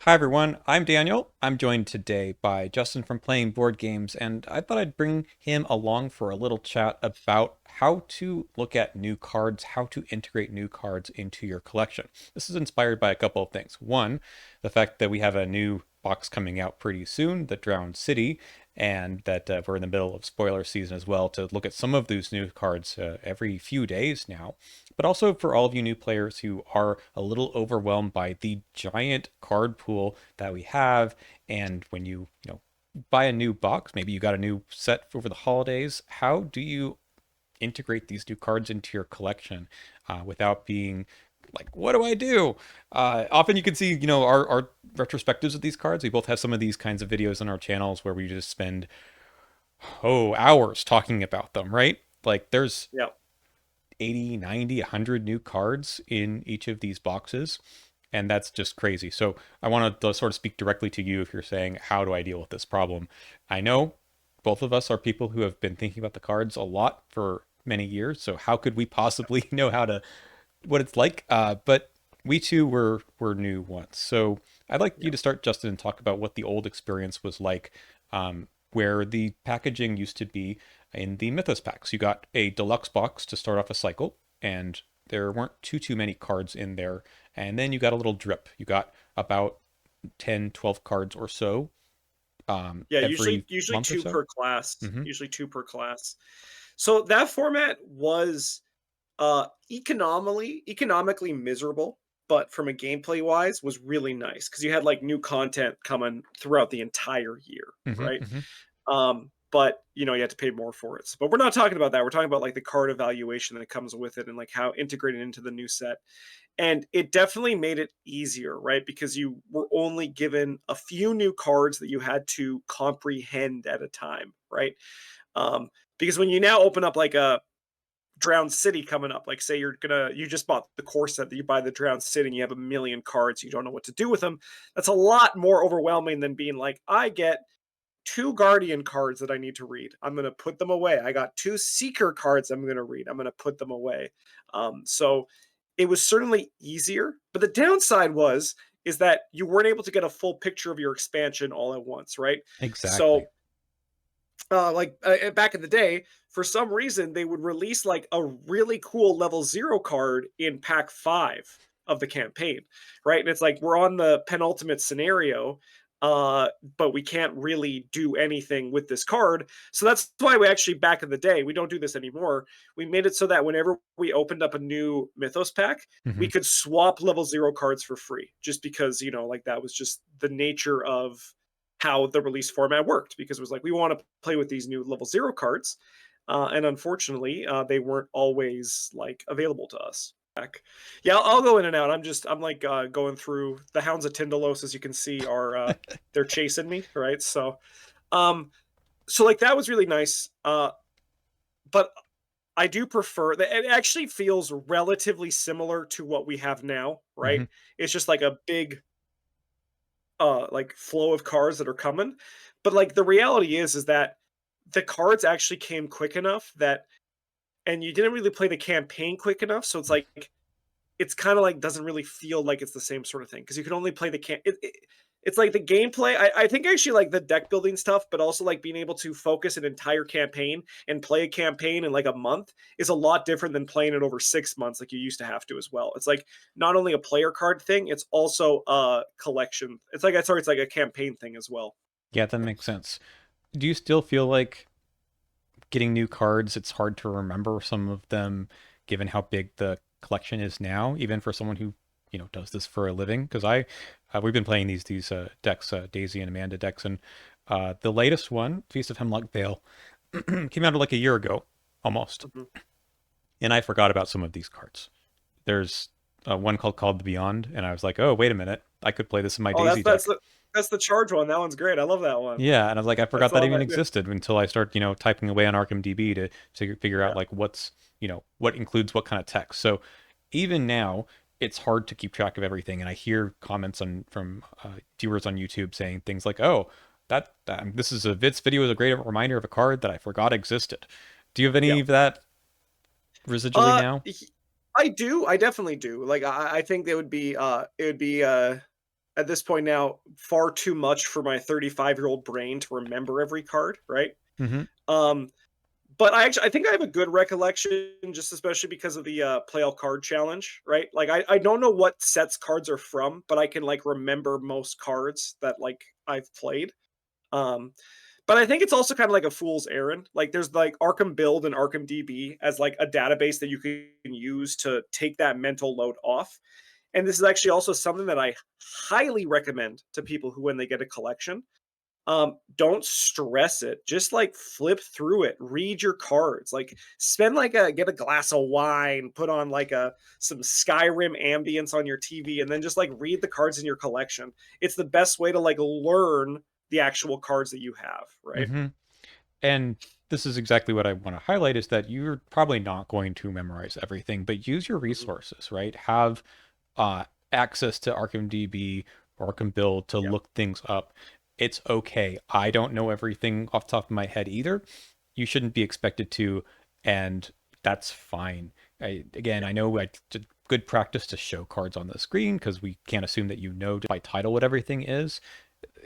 Hi everyone, I'm Daniel. I'm joined today by Justin from Playing Board Games, and I thought I'd bring him along for a little chat about how to look at new cards, how to integrate new cards into your collection. This is inspired by a couple of things. One, the fact that we have a new box coming out pretty soon, The Drowned City, and that we're in the middle of spoiler season as well to look at some of those new cards every few days now, but also for all of you new players who are a little overwhelmed by the giant card pool that we have. And when you buy a new box, maybe you got a new set over the holidays, how do you integrate these new cards into your collection without being like, what do I do? Often you can see, our retrospectives of these cards. We both have some of these kinds of videos on our channels where we just spend, hours talking about them, right? Like there's Yeah. 80, 90, 100 new cards in each of these boxes. And that's just crazy. So I want to sort of speak directly to you if you're saying, how do I deal with this problem? I know both of us are people who have been thinking about the cards a lot for many years. So how could we possibly know what it's like? But we too were new once. So I'd like you Yeah. to start, Justin, and talk about what the old experience was like, where the packaging used to be in the Mythos packs. You got a deluxe box to start off a cycle, and there weren't too many cards in there. And then you got a little drip. You got about 10, 12 cards or so Yeah, usually every usually month or 2 so. per class, Hmm. usually 2 per class. So that format was, economically miserable, but from a gameplay wise was really nice because you had, like, new content coming throughout the entire year, Hmm. right? Hmm. But, you had to pay more for it. But we're not talking about that, we're talking about, like, the card evaluation that comes with it and, like, how integrated into the new set. And it definitely made it easier, right? Because you were only given a few new cards that you had to comprehend at a time, right? Um, because when you now open up like a Drowned City coming up, like say you just bought the core set that you buy the Drowned City and you have a million cards, you don't know what to do with them. That's a lot more overwhelming than being like, I get two Guardian cards that I need to read. I'm going to put them away. I got two Seeker cards I'm going to read. I'm going to put them away. So it was certainly easier, but the downside is that you weren't able to get a full picture of your expansion all at once, right? Exactly. So back in the day, for some reason they would release like a really cool level 0 card in pack 5 of the campaign, right? And it's like we're on the penultimate scenario, uh but we can't really do anything with this card. So that's why we actually, back in the day, we don't do this anymore, we made it so that whenever we opened up a new Mythos pack, Hmm. we could swap level 0 cards for free, just because, like, that was just the nature of how the release format worked, because it was like we want to play with these new level 0 cards, and unfortunately they weren't always like available to us. Yeah, I'll go in and out. I'm like going through the Hounds of Tyndalos, as you can see, are they're chasing me, right? Um so like that was really nice, but I do prefer that. It actually feels relatively similar to what we have now, right? Hmm. It's just like a big like flow of cards that are coming. But like the reality is that the cards actually came quick enough that, and you didn't really play the campaign quick enough, so it's like it's kind of like doesn't really feel like it's the same sort of thing because you can only play it's like the gameplay. I think I actually like the deck building stuff, but also like being able to focus an entire campaign and play a campaign in like a month is a lot different than playing it over 6 months like you used to have to as well. It's like not only a player card thing, it's also a collection. It's like a campaign thing as well. Yeah, that makes sense. Do you still feel like getting new cards, it's hard to remember some of them given how big the collection is now, even for someone who, does this for a living? Because we've been playing these decks, Daisy and Amanda decks, and the latest one, Feast of Hemlock Vale, came out like a year ago, almost, Mhm. and I forgot about some of these cards. There's one called the Beyond, and I was like, oh, wait a minute, I could play this in my Oh, Daisy deck. that's the charge one. That one's great. I love that one. Yeah, and I was like, I That's forgot the that one even that, yeah. existed until I start, typing away on ArkhamDB to figure out Yeah. like what includes what kind of text. So even now, it's hard to keep track of everything, and I hear comments from viewers on YouTube saying things like, "Oh, this video is a great reminder of a card that I forgot existed." Do you have any Yeah. of that residually Uh, now? I do. I definitely do. Like, I think it would be at this point now far too much for my 35-year-old brain to remember every card, right? Hmm. Um, but I think I have a good recollection, just especially because of the play all card challenge, right? Like I don't know what sets cards are from, but I can like remember most cards that like I've played. Um, but I think it's also kind of like a fool's errand. Like there's like Arkham Build and Arkham DB as like a database that you can use to take that mental load off. And this is actually also something that I highly recommend to people who, when they get a collection, don't stress it. Just like flip through it, read your cards, like spend like a get a glass of wine, put on like a some Skyrim ambience on your TV, and then just like read the cards in your collection. It's the best way to like learn the actual cards that you have, right? Hmm. And this is exactly what I want to highlight is that you're probably not going to memorize everything, but use your Mhm. resources, right? Have uh, access to ArkhamDB or Arkham Build to Yeah, look things up. It's okay. I don't know everything off the top of my head either. You shouldn't be expected to, and that's fine. Again, yeah, I know it's a good practice to show cards on the screen because we can't assume that you know by title what everything is.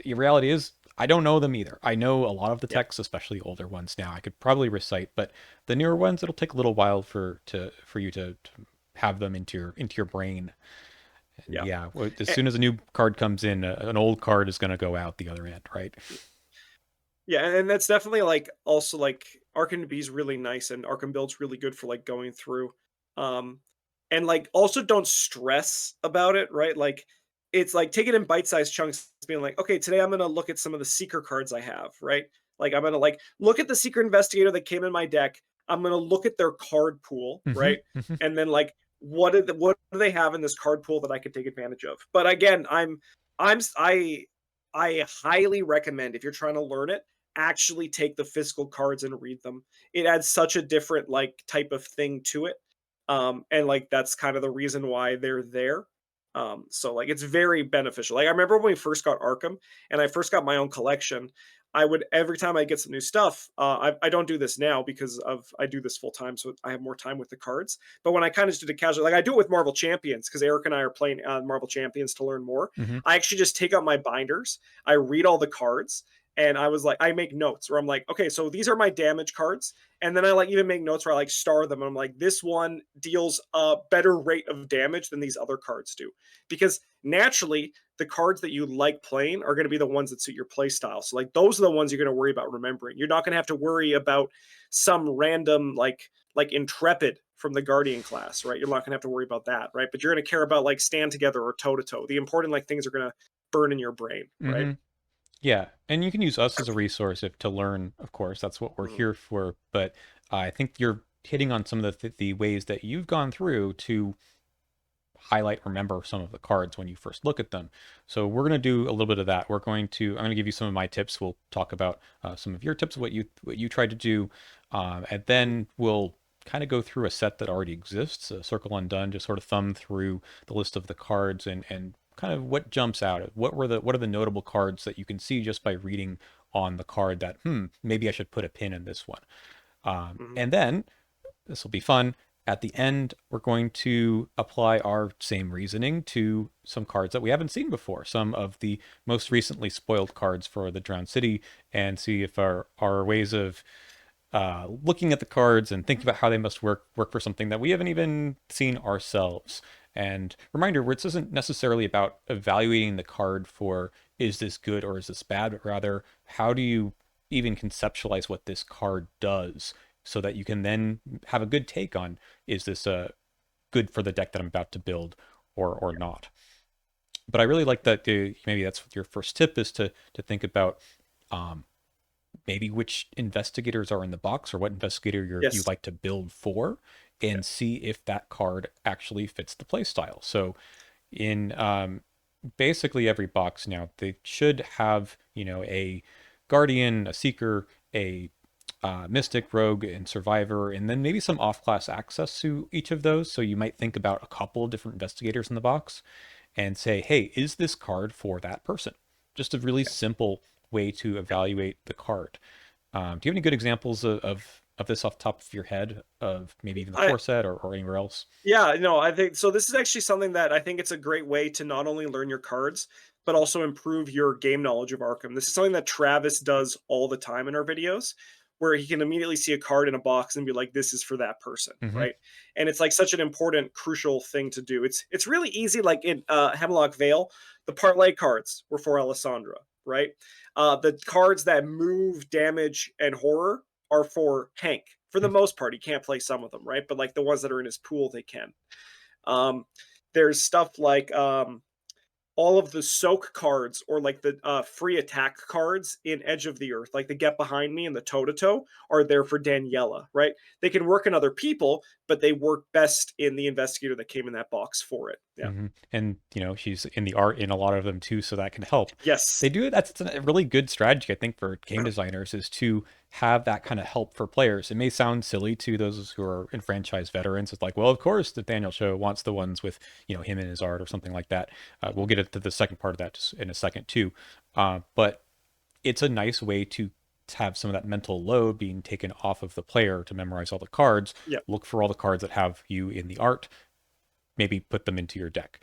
The reality is, I don't know them either. I know a lot of the yeah, texts, especially older ones now. I could probably recite, but the newer ones, it'll take a little while for you to have them into your brain. And yeah. yeah, as Eh, soon as a new card comes in, an old card is going to go out the other end, right? Yeah, and that's definitely like also like Arkham B is really nice and Arkham Build's really good for like going through. Um and like also don't stress about it, right? Like it's like take it in bite-sized chunks, being like, okay, today I'm gonna look at some of the seeker cards I have, right? Like I'm gonna like look at the secret investigator that came in my deck. I'm gonna look at their card pool, Hmm. right? Hmm. And then like what do they have in this card pool that I could take advantage of? But again, I'm I highly recommend if you're trying to learn it actually take the physical cards and read them. It adds such a different like type of thing to it. And like that's kind of the reason why they're there. So like it's very beneficial. Like I remember when we first got Arkham and I first got my own collection, I would every time I get some new stuff, I don't do this now because of I do this full time, so I have more time with the cards. But when I kind of just did it casually, like I do it with Marvel Champions because Eric and I are playing Marvel Champions to learn more. Hmm. I actually just take out my binders, I read all the cards, and I was like, I make notes where I'm like, okay, so these are my damage cards, and then I like even make notes where I like star them, and I'm like, this one deals a better rate of damage than these other cards do, because naturally the cards that you like playing are going to be the ones that suit your play style. So like those are the ones you're going to worry about remembering. You're not going to have to worry about some random like Intrepid from the Guardian class, right? You're not going to have to worry about that, right? But you're going to care about like stand together or toe to toe. The important like things are going to burn in your brain, right? Hmm. Yeah, and you can use us as a resource if to learn, of course, that's what we're Mhm. here for. But I think you're hitting on some of the ways that you've gone through to highlight, remember some of the cards when you first look at them. So we're going to do a little bit of that. I'm going to give you some of my tips. We'll talk about some of your tips, what you tried to do, and Mhm. then we'll kind of go through a set that already exists, Circle Undone, just sort of thumb through the list of the cards and kind of what jumps out. What are the notable cards that you can see just by reading on the card that maybe I should put a pin in this one. Mhm. And then this will be fun. At the end, we're going to apply our same reasoning to some cards that we haven't seen before, some of the most recently spoiled cards for the Drowned City, and see if our ways of looking at the cards and thinking about how they must work for something that we haven't even seen ourselves. And reminder, this isn't necessarily about evaluating the card for is this good or is this bad, but rather how do you even conceptualize what this card does so that you can then have a good take on is this good for the deck that I'm about to build or not. But I really like that maybe that's your first tip is to think about um, maybe which investigators are in the box or what investigator you Yes. like to build for Yeah. and see if that card actually fits the playstyle. So in basically every box now, they should have, a guardian, a seeker, a mystic, rogue, and survivor, and then maybe some off-class access to each of those. So you might think about a couple of different investigators in the box and say, hey, is this card for that person? Just a really simple way to evaluate the card. Do you have any good examples of this off the top of your head of maybe even the I core set or anywhere else? Yeah, no, I think so. This is actually something that I think it's a great way to not only learn your cards, but also improve your game knowledge of Arkham. This is something that Travis does all the time in our videos, where he can immediately see a card in a box and be like, "This is for that person," Hmm. right? And it's like such an important, crucial thing to do. It's really easy. Like in Hemlock Vale, the parlay cards were for Alessandra, right? The cards that move, damage, and horror are for Hank. For the most part, he can't play some of them, right? But like the ones that are in his pool, they can. Um, there's stuff like all of the soak cards or like the free attack cards in Edge of the Earth, like the Get Behind Me and the Toe to Toe, are there for Daniela, right? They can work in other people, but they work best in the investigator that came in that box for it. Yeah. And she's in the art in a lot of them too, so that can help. Yes. They do that's a really good strategy, I think, for game designers is to have that kind of help for players. It may sound silly to those who are enfranchised veterans. It's like, well, of course, the Daniel Show wants the ones with him in his art or something like that. We'll get into the second part of that just in a second too. But it's a nice way to have some of that mental load being taken off of the player to memorize all the cards. Yeah. Look for all the cards that have you in the art, maybe put them into your deck.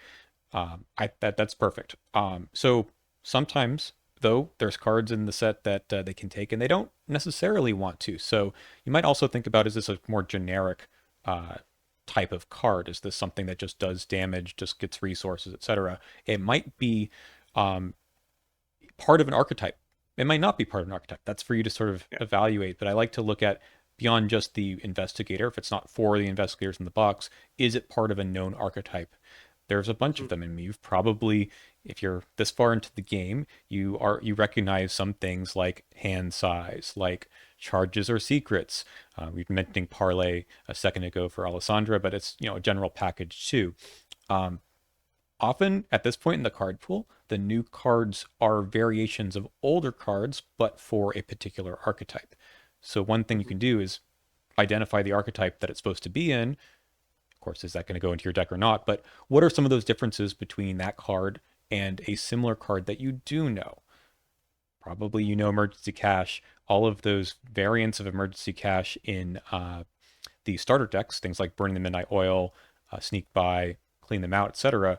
That's perfect. So sometimes though, there's cards in the set that they can take and they don't necessarily want to. So you might also think about, is this a more generic type of card? Is this something that just does damage, just gets resources, etc.? It might be part of an archetype. It might not be part of an archetype. That's for you to sort of Yeah. evaluate. But I like to look at beyond just the investigator. If it's not for the investigators in the box, is it part of a known archetype? There's a bunch of Mhm. them, and you've probably, if you're this far into the game, you recognize some things like hand size, like charges or secrets. We've been mentioning parlay a second ago for Alessandra, but it's a general package too. Um, Often at this point in the card pool, the new cards are variations of older cards, but for a particular archetype. So one thing you Mhm. can do is identify the archetype that it's supposed to be in. Of course, is that going to go into your deck or not? But what are some of those differences between that card and a similar card that you do know? Probably emergency cash, all of those variants of emergency cash in the starter decks, things like burning the midnight oil, sneak by, clean them out, etc.,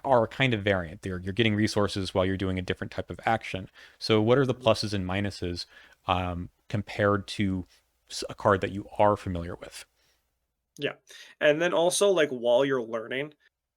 are a kind of variant. You're getting resources while you're doing a different type of action. So what are the Mhm. pluses and minuses compared to a card that you are familiar with? Yeah. And then also like while you're learning,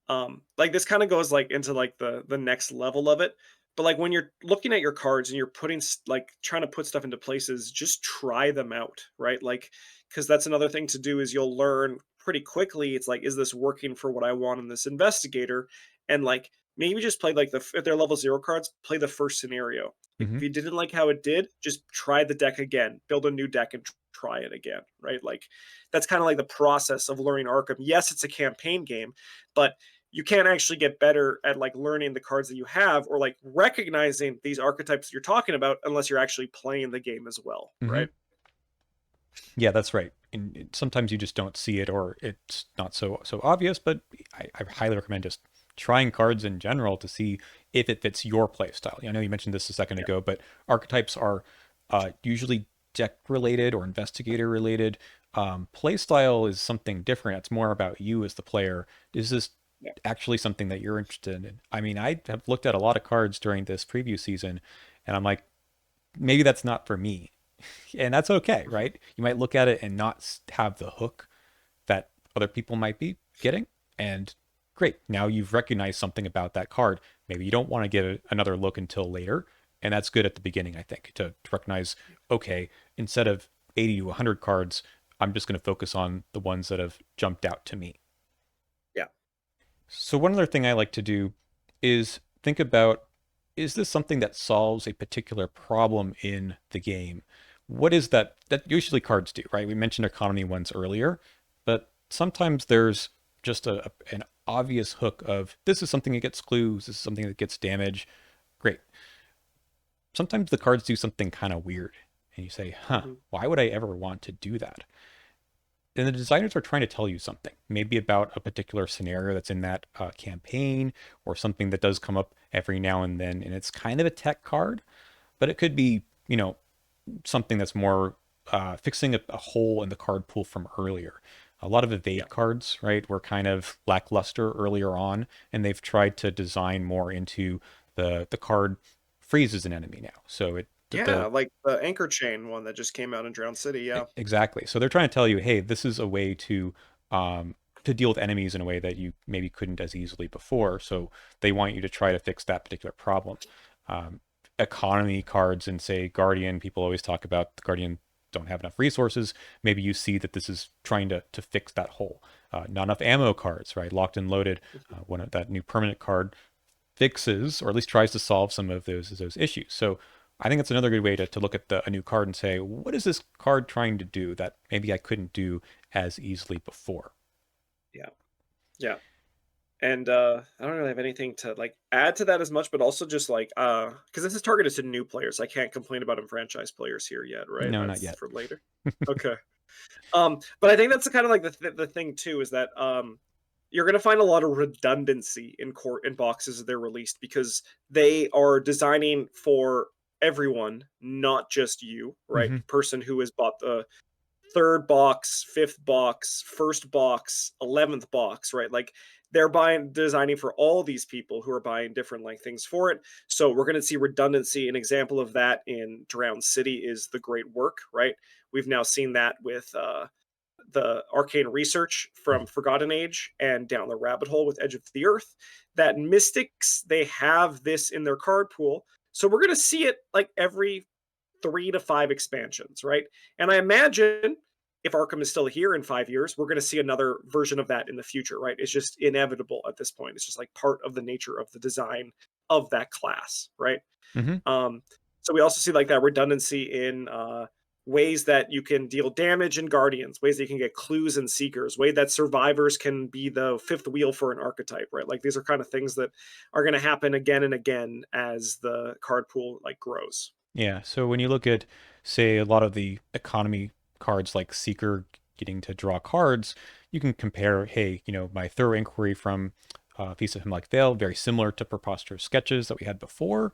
like this kind of goes like into like the next level of it. But like when you're looking at your cards and you're putting like trying to put stuff into places, just try them out, right? Like because that's another thing to do is you'll learn pretty quickly. It's like, is this working for what I want in this investigator? And like maybe just play like if they're level zero cards, play the first scenario. If Hmm. you didn't like how it did, just try the deck again, build a new deck and try it again, right? Like that's kind of like the process of learning Arkham. Yes, it's a campaign game, but you can't actually get better at like learning the cards that you have or like recognizing these archetypes you're talking about unless you're actually playing the game as well, Hmm. right? Yeah, that's right. And sometimes you just don't see it, or it's not so obvious. But I highly recommend just trying cards in general to see if it fits your play style. I know you mentioned this a second Yeah. ago, but archetypes are usually deck related or investigator related. Play style is something different. It's more about you as the player. Is this Yeah. actually something that you're interested in? I mean, I have looked at a lot of cards during this preview season, and I'm like, maybe that's not for me, and that's okay, Mhm. right? You might look at it and not have the hook that other people might be getting, and great, now you've recognized something about that card. Maybe you don't want to give it another look until later, and that's good at the beginning, I think, to recognize, okay, instead of 80 to 100 cards, I'm just going to focus on the ones that have jumped out to me. Yeah. So one other thing I like to do is think about, is this something that solves a particular problem in the game? What is that usually cards do, right? We mentioned economy ones earlier, but sometimes there's just an obvious hook of, this is something that gets clues, this is something that gets damage. Great. Sometimes the cards do something kind of weird and you say, huh, Hmm. why would I ever want to do that? And the designers are trying to tell you something, maybe about a particular scenario that's in that campaign, or something that does come up every now and then. And it's kind of a tech card, but it could be, something that's more fixing a hole in the card pool from earlier. A lot of Yeah. evade cards, right, were kind of lackluster earlier on, and they've tried to design more into the card freezes an enemy now. So it Yeah, the like the Anchor Chain one that just came out in Drowned City. Yeah. exactly. So they're trying to tell you, hey, this is a way um, to deal with enemies in a way that you maybe couldn't as easily before. So they want you to try to fix that particular problem. Um, Economy cards and say Guardian, people always talk about the Guardian don't have enough resources. Maybe you see that this is trying to fix that hole. Not enough ammo cards, right? Locked and loaded, one of that new permanent card fixes or at least tries to solve some of those issues. So I think it's another good way to look at a new card and say, what is this card trying to do that maybe I couldn't do as easily before? Yeah. Yeah. And I don't really have anything to like add to that as much, but also just like because this is targeted to new players. I can't complain about franchise players here yet, right? No, not That's yet. for later. Okay. But I think that's kind of like the thing too is that you're going to find a lot of redundancy in boxes that they're released because they are designing for everyone, not just you, right? Hmm. The person who has bought the third box, fifth box, first box, 11th box, right? Like they're designing for all these people who are buying different like things for it. So we're going to see redundancy. An example of that in Drowned City is the Great Work, right? We've now seen that with the arcane research from Forgotten Age and down the rabbit hole with Edge of the Earth. That Mystics, they have this in their card pool. So we're going to see it like every 3 to 5 expansions, right? And I imagine if Arkham is still here in 5 years, we're going to see another version of that in the future, right? It's just inevitable at this point. It's just like part of the nature of the design of that class, right? Hmm. Um, so we also see like that redundancy in ways that you can deal damage in Guardians, ways that you can get clues in Seekers, way that survivors can be the fifth wheel for an archetype, right? Like these are kind of things that are going to happen again and again as the card pool like grows. Yeah. So when you look at, say, a lot of the economy cards like Seeker getting to draw cards, you can compare, hey, my thorough inquiry from Feast of Hemlock Vale, very similar to Preposterous Sketches that we had before,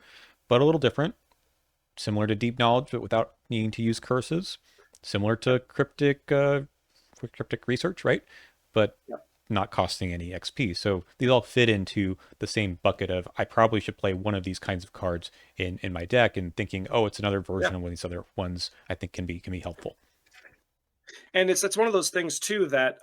but a little different. Similar to Deep Knowledge, but without needing to use curses. Similar Yep. to Cryptic Research, right? But Yep. not costing any XP. So these all fit into the same bucket of I probably should play one of these kinds of cards in my deck, and thinking, oh, it's another Yeah. version of one of these other ones I think can be helpful. And it's one of those things too that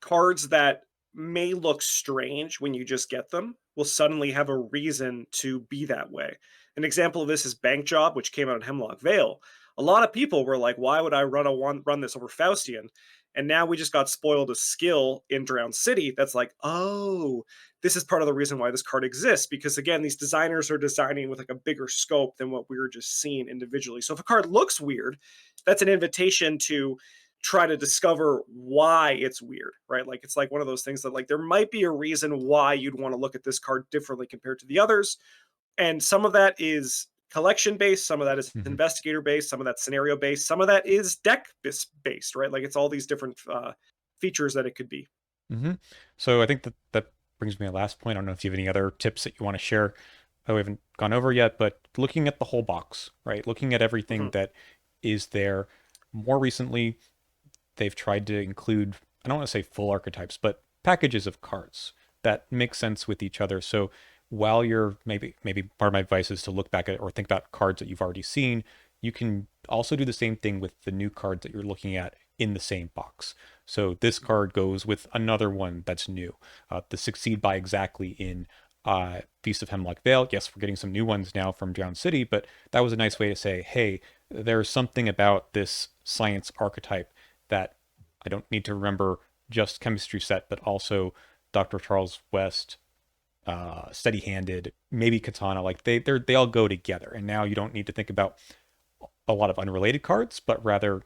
cards that may look strange when you just get them will suddenly have a reason to be that way. An example of this is Bank Job, which came out in Hemlock Vale. A lot of people were like, "Why would I run this over Faustian?" And now we just got spoiled a skill in Drowned City that's like, "Oh, this is part of the reason why this card exists." Because again, these designers are designing with like a bigger scope than what we were just seeing individually. So if a card looks weird, that's an invitation to try to discover why it's weird, right? Like it's like one of those things that like there might be a reason why you'd want to look at this card differently compared to the others. And some of that is collection based, some of that is Hmm. investigator based, some of that scenario based, some of that is deck based, right? Like it's all these different features that it could be. Hmm. So I think that brings me to my last point. I don't know if you have any other tips that you want to share. We haven't gone over yet, but looking at the whole box, right? Looking at everything Mhm. that is there. More recently, they've tried to include, I don't want to say full archetypes, but packages of cards that make sense with each other. So while you're maybe part of my advice is to look back at or think about cards that you've already seen, you can also do the same thing with the new cards that you're looking at in the same box. So this card goes with another one that's new. To succeed by exactly in Feast of Hemlock Vale. Yes, we're getting some new ones now from Drowned City, but that was a nice way to say, hey, there's something about this science archetype that I don't need to remember just chemistry set, but also Dr. Charles West, Steady Handed, maybe Katana. Like they all go together, and now you don't need to think about a lot of unrelated cards, but rather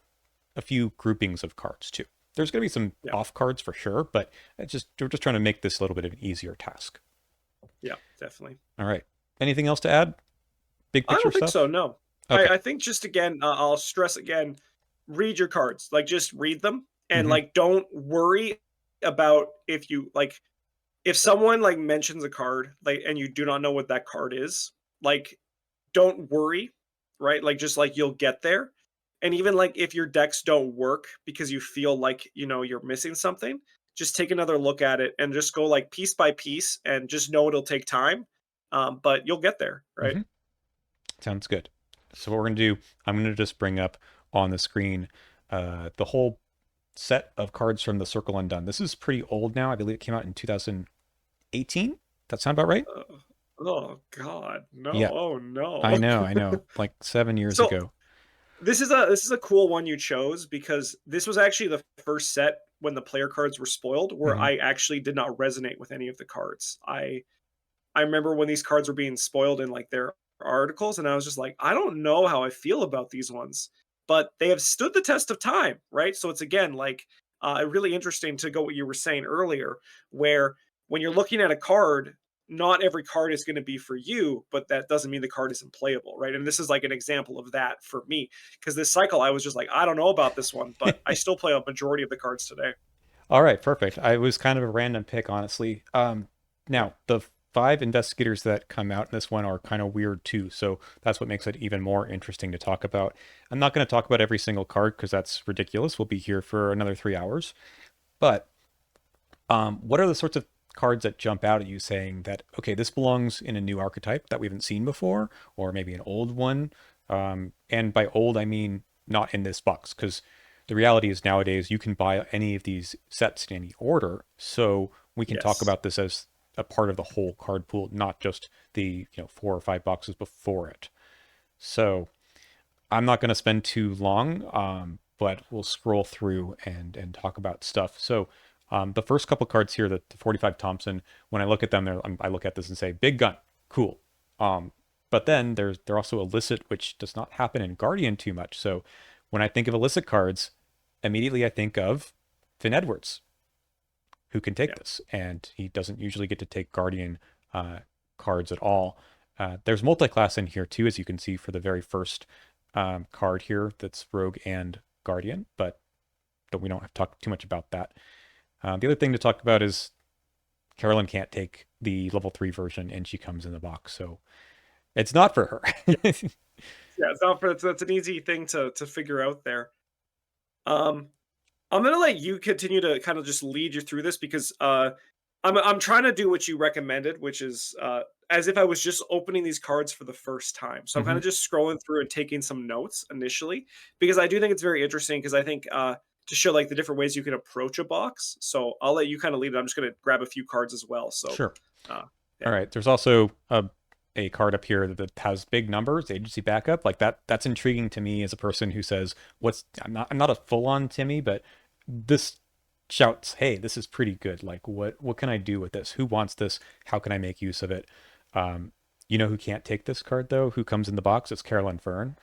a few groupings of cards too. There's going to be some Yeah. off cards for sure, but we're just trying to make this a little bit of an easier task. Yeah, definitely. All right. Anything else to add? Big I picture don't think so. stuff? No, Okay. I think just again, I'll stress again, read your cards. Like just read them and Mm-hmm. like don't worry about if you like if someone like mentions a card like and you do not know what that card is, like don't worry, right? Like just like you'll get there. And even like if your decks don't work because you feel like, you're missing something, just take another look at it and just go like piece by piece and just know it'll take time. but you'll get there, right? Hmm. Sounds good. So what we're going to do, I'm going to just bring up on the screen the whole set of cards from the Circle Undone. This is pretty old now. I believe it came out in 2018. That sound about right? Uh, oh God, no! Yeah, Oh no! I know, I know. Like 7 years So ago. this is a cool one you chose because this was actually the first set when the player cards were spoiled where Hmm. I actually did not resonate with any of the cards. I remember when these cards were being spoiled in like their articles, and I was just like, I don't know how I feel about these ones, but they have stood the test of time, right? So it's again like really interesting to go what you were saying earlier, where when you're looking at a card, not every card is going to be for you, but that doesn't mean the card isn't playable, right? And this is like an example of that for me because this cycle, I was just like, I don't know about this one, but I still play a majority of the cards today. All right, perfect. I was kind of a random pick, honestly. Yeah, Now the five investigators that come out in this one are kind of weird too, so that's what makes it even more interesting to talk about. I'm not going to talk about every single card because that's ridiculous. We'll be here for another 3 hours. But what are the sorts of cards that jump out at you saying that, okay, this belongs in a new archetype that we haven't seen before, or maybe an old one? And by old, I mean not in this box, because the reality is nowadays you can buy any of these sets in any order. So we can talk yes. about this as a part of the whole card pool, not just the 4 or 5 boxes before it. So I'm not going to spend too long, but we'll scroll through and talk about stuff. So the first couple cards here, the 45 Thompson, when I look at them, I look at this and say, big gun, cool. Um, but then they're also illicit, which does not happen in Guardian too much. So when I think of illicit cards, immediately I think of Finn Edwards, who can take Yeah. this, and he doesn't usually get to take Guardian uh, cards at all. There's multi-class in here too, as you can see for the very first card here. That's Rogue and Guardian, but we don't have to talk too much about that. The other thing to talk about is Carolyn can't take the level 3 version, and she comes in the box, so it's not for Yeah. her. Yeah, it's not for that's an easy thing to figure out there. Um, I'm gonna let you continue to kind of just lead you through this because I'm trying to do what you recommended, which is as if I was just opening these cards for the first time. So I'm kind Hmm. of just scrolling through and taking some notes initially because I do think it's very interesting because I think to show like the different ways you can approach a box. So I'll let you kind of lead it. I'm just gonna grab a few cards as well. So Sure. uh, All yeah, right. There's also a card up here that has big numbers, agency backup. Like that's intriguing to me as a person who says, "What's I'm not a full-on Timmy, but this shouts, hey, this is pretty good. Like what can I do with this? Who wants this? How can I make use of it?" Um, you know who can't take this card though? Who comes in the box? It's Carolyn Fern.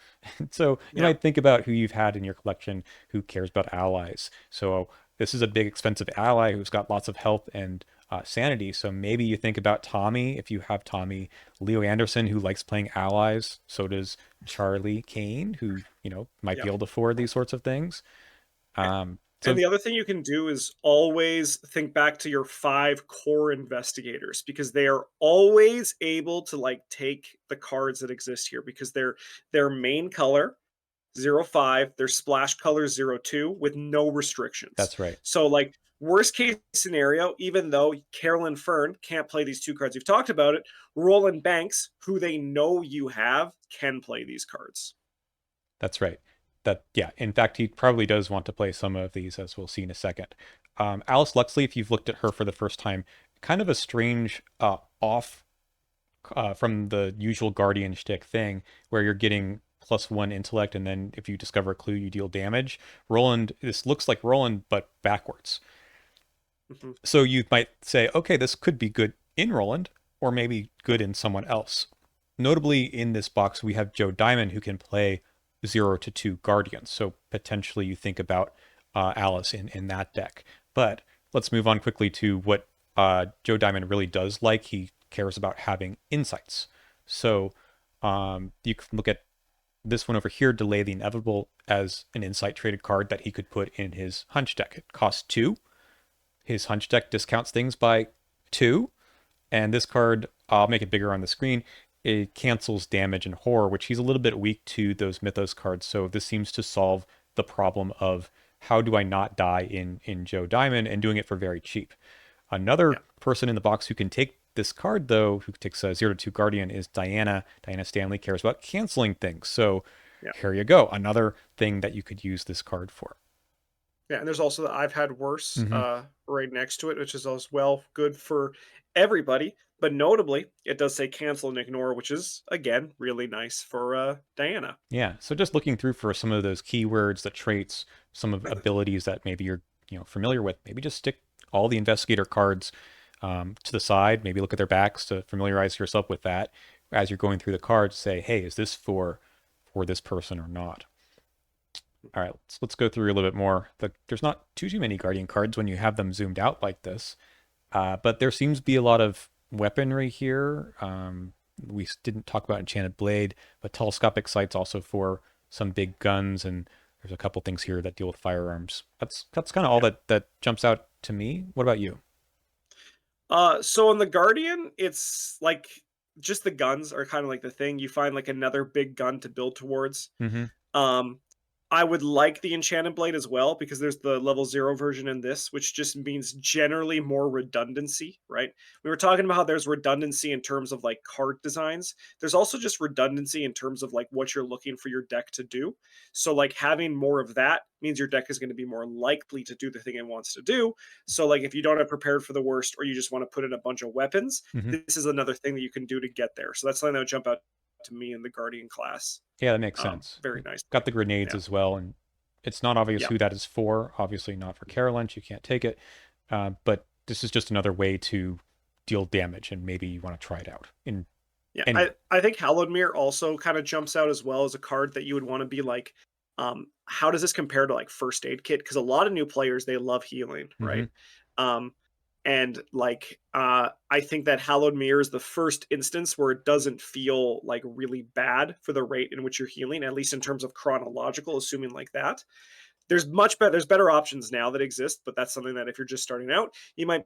So you yeah, might think about who you've had in your collection who cares about allies. So this is a big expensive ally who's got lots of health and sanity. So maybe you think about Tommy if you have Tommy, Leo Anderson who likes playing allies. So does Charlie Kane who might yeah. be able to afford these sorts of things. And So the other thing you can do is always think back to your 5 core investigators because they are always able to, like, take the cards that exist here because their main color, 0/5, their splash color, 0/2, with no restrictions. that's right. So, like, worst case scenario, even though Carolyn Fern can't play these 2 cards, you've talked about it, Roland Banks, who they know you have, can play these cards. That's right. That yeah. In fact, he probably does want to play some of these, as we'll see in a second. Alice Luxley, if you've looked at her for the first time, kind of a strange off from the usual Guardian shtick thing, where you're getting +1 intellect, and then if you discover a clue, you deal damage. Roland, this looks like Roland, but backwards. Mhm. So you might say, okay, this could be good in Roland, or maybe good in someone else. Notably, in this box, we have Joe Diamond who can play 0 to 2 Guardians. So potentially you think about Alice in that deck. But let's move on quickly to what Joe Diamond really does like. He cares about having insights. So you can look at this one over here, Delay the Inevitable, as an insight traded card that he could put in his hunch deck. It costs 2. His hunch deck discounts things by 2. And this card, I'll make it bigger on the screen. It cancels damage and horror, which he's a little bit weak to those Mythos cards. So this seems to solve the problem of how do I not die in Joe Diamond and doing it for very cheap. Another Yeah. person in the box who can take This card, though, who takes a 0 to 2 Guardian, is Diana. Diana Stanley cares about canceling things. So Yeah. here you go. Another thing that you could use this card for. Yeah, and there's also the I've had worse Hmm. right next to it, which is as well good for everybody. But notably, it does say cancel and ignore, which is again really nice for Diana. Yeah. So just looking through for some of those keywords, the traits, some of abilities that maybe you're familiar with. Maybe just stick all the investigator cards to the side. Maybe look at their backs to familiarize yourself with that as you're going through the cards. Say, hey, is this for this person or not? All right, let's go through a little bit more. There's not too many Guardian cards when you have them zoomed out like this, but there seems to be a lot of weaponry here. We didn't talk about Enchanted Blade, but telescopic sights also for some big guns, and there's a couple things here that deal with firearms. That's kind of all Yeah. that jumps out to me. What about you? So on the Guardian, it's like just the guns are kind of like the thing. You find like another big gun to build towards. Mm-hmm. Um, I would like the Enchanted Blade as well because there's the level 0 version in this, which just means generally more redundancy, right? We were talking about how there's redundancy in terms of like card designs. There's also just redundancy in terms of like what you're looking for your deck to do. So like having more of that means your deck is going to be more likely to do the thing it wants to do. So like if you don't have prepared for the worst or you just want to put in a bunch of weapons, Mm-hmm. this is another thing that you can do to get there. So that's something that would jump out to me in the Guardian class. Yeah, that makes sense. Very nice. Got the grenades Yeah. as well, and it's not obvious Yeah. who that is for. Obviously, not for Carolynch. You can't take it, but this is just another way to deal damage, and maybe you want to try it out in Yeah, any way. I think Hallowed Mirror also kind of jumps out as well as a card that you would want to be like, how does this compare to like First Aid Kit? Because a lot of new players they love healing, Mm-hmm. right? Um, and like I think that Hallowed Mirror is the first instance where it doesn't feel like really bad for the rate in which you're healing, at least in terms of chronological, assuming like that. There's better options now that exist, but that's something that if you're just starting out, you might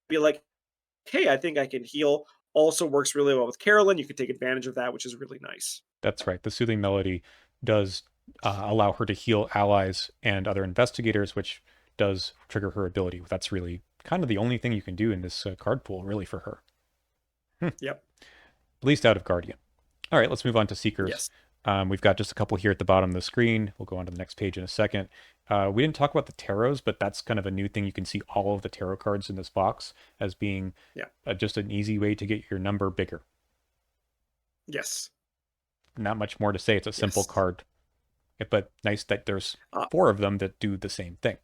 be like, hey, I think I can heal. Also works really well with Carolyn. You can take advantage of that, which is really nice. That's right. The soothing melody does allow her to heal allies and other investigators, which does trigger her ability. That's really kind of the only thing you can do in this card pool, really, for her. Yep. At least out of Guardian. All right, let's move on to Seekers. Yes. We've got just a couple here at the bottom of the screen. We'll go on to the next page in a second. We didn't talk about the tarots, but that's kind of a new thing. You can see all of the tarot cards in this box as being Yeah. just an easy way to get your number bigger. Yes. Not much more to say. It's a simple Yes. card, but nice that there's Uh, 4 of them that do the same thing.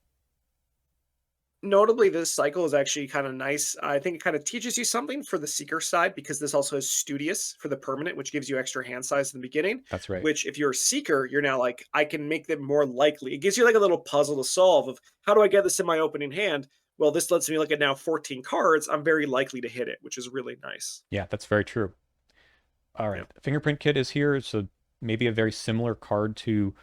Notably, this cycle is actually kind of nice. I think it kind of teaches you something for the seeker side because this also has studious for the permanent, which gives you extra hand size in the beginning. That's right. Which, if you're a seeker, you're now like, I can make them more likely. It gives you like a little puzzle to solve of how do I get this in my opening hand? Well, this lets me look at now 14 cards. I'm very likely to hit it, which is really nice. Yeah, that's very true. All right. Yep. Fingerprint Kit is here. So maybe a very similar card to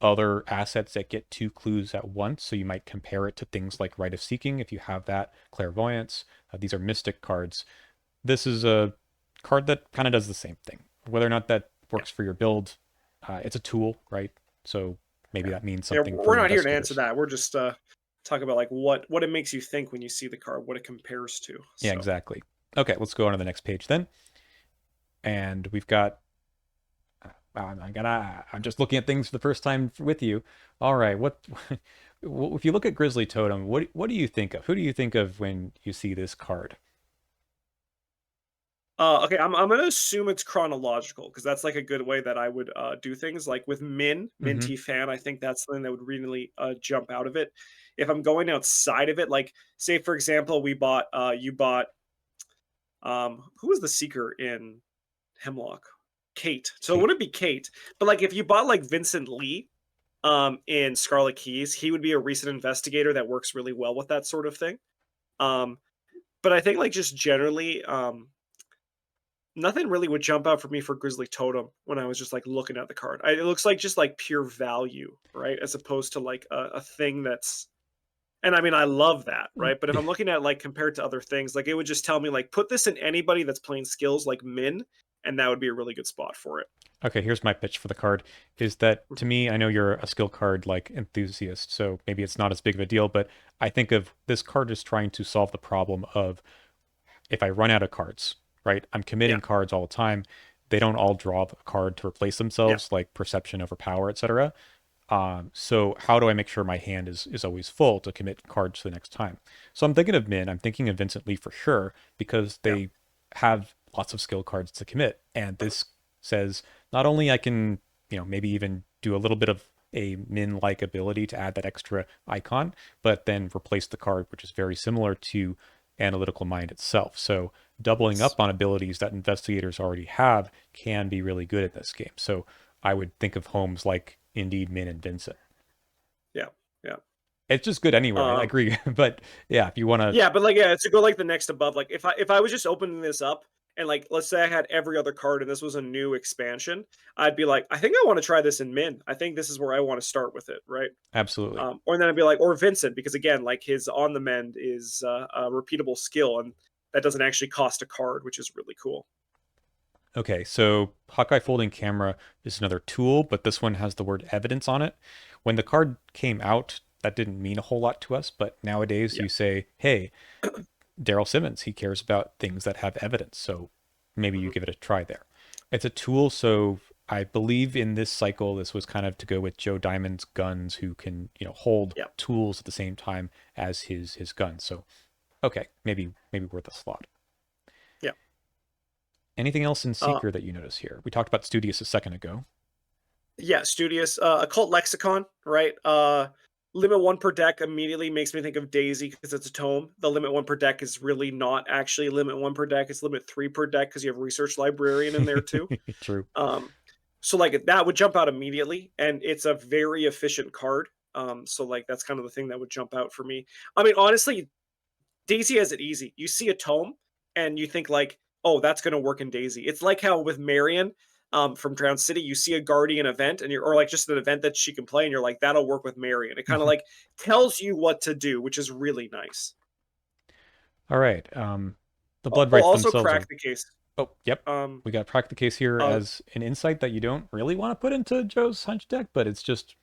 other assets that get 2 clues at once. So you might compare it to things like Rite of Seeking if you have that, Clairvoyance. These are Mystic cards. This is a card that kind of does the same thing. Whether or not that Yeah. works for your build, it's a tool, right? So maybe Yeah. that means Yeah, something we're for not here to answer investigators. that. We're just talking about like what it makes you think when you see the card, what it compares to. Yeah, So exactly. Okay, let's go on to the next page then. And we've got I'm just looking at things for the first time with you. All right, what if you look at Grizzly Totem, what do you think of? Who do you think of when you see this card? okay, I'm gonna assume it's chronological because that's like a good way that I would do things. Like with Mm-hmm. Minty fan, I think that's something that would really jump out of it. If I'm going outside of it, like say for example, you bought who was the seeker in Hemlock? Kate. So it Kate. wouldn't be Kate, but like if you bought like Vincent Lee in Scarlet Keys, he would be a recent investigator that works really well with that sort of thing. Um, but I think like just generally, nothing really would jump out for me for Grizzly Totem when I was just like looking at the card. It looks like just like pure value, right? As opposed to like a thing that's and I mean I love that, right? But if I'm looking at like compared to other things, like it would just tell me like put this in anybody that's playing skills like Min, and that would be a really good spot for it. Okay, here's my pitch for the card. Is that to me, I know you're a skill card like enthusiast, so maybe it's not as big of a deal, but I think of this card as trying to solve the problem of if I run out of cards, right? I'm Yeah. committing cards all the time. They don't all draw a card to replace Yeah. themselves, like perception over power, etc. So how do I make sure my hand is always full to commit cards to the next time? So I'm thinking of Min. I'm thinking of Vincent Lee for sure because Yeah. they have lots of skill cards to commit, and this says not only I can maybe even do a little bit of a Min-like ability to add that extra icon, but then replace the card, which is very similar to Analytical Mind itself. So doubling Yes. up on abilities that investigators already have can be really good at this game. So I would think of homes like Indeed, Min, and Vincent. Yeah. Yeah. It's just good anywhere. I Um, agree. But yeah, if you want to, yeah, but like, yeah, to go like the next above, like if I was just opening this up and like let's say I had every other card and this was a new expansion, I'd be like, I think I want to try this in Min. I think this is where I want to start with it, right? absolutely. Or then I'd be like, or Vincent, because again, like his on the mend is a repeatable skill, and that doesn't actually cost a card, which is really cool. Okay, so Hawkeye Folding Camera is another tool, but this one has the word evidence on it. When the card came out, that didn't mean a whole lot to us, but nowadays Yeah. you say, hey, Daryl Simmons, he cares about things that have evidence, so maybe you Hmm. give it a try there. It's a tool, so I believe in this cycle, this was kind of to go with Joe Diamond's guns, who can, hold Yeah. tools at the same time as his guns. So okay, maybe worth a slot. Yeah. Anything else in Uh, Seeker that you notice here? We talked about Studious a second ago. yeah. Studious. Occult Lexicon, right? Limit one per deck immediately makes me think of Daisy because it's a tome. The limit one per deck is really not actually limit one per deck. It's limit three per deck because you have Research Librarian in there too. True. Um, so like that would jump out immediately, and it's a very efficient card. So like that's kind of the thing that would jump out for me. I mean, honestly, Daisy has it easy. You see a tome and you think like, oh, that's going to work in Daisy. It's like how with Marion from Drowned City, you see a Guardian event and you're, or like just an event that she can play, and you're like, that'll work with Marion. It kind of like tells you what to do, which is really nice. All right. The I'll blood rights also themselves crack are. the case. Oh, yep. Um, We got Crack the Case here uh, as an insight that you don't really want to put into Joe's Hunch deck, but it's just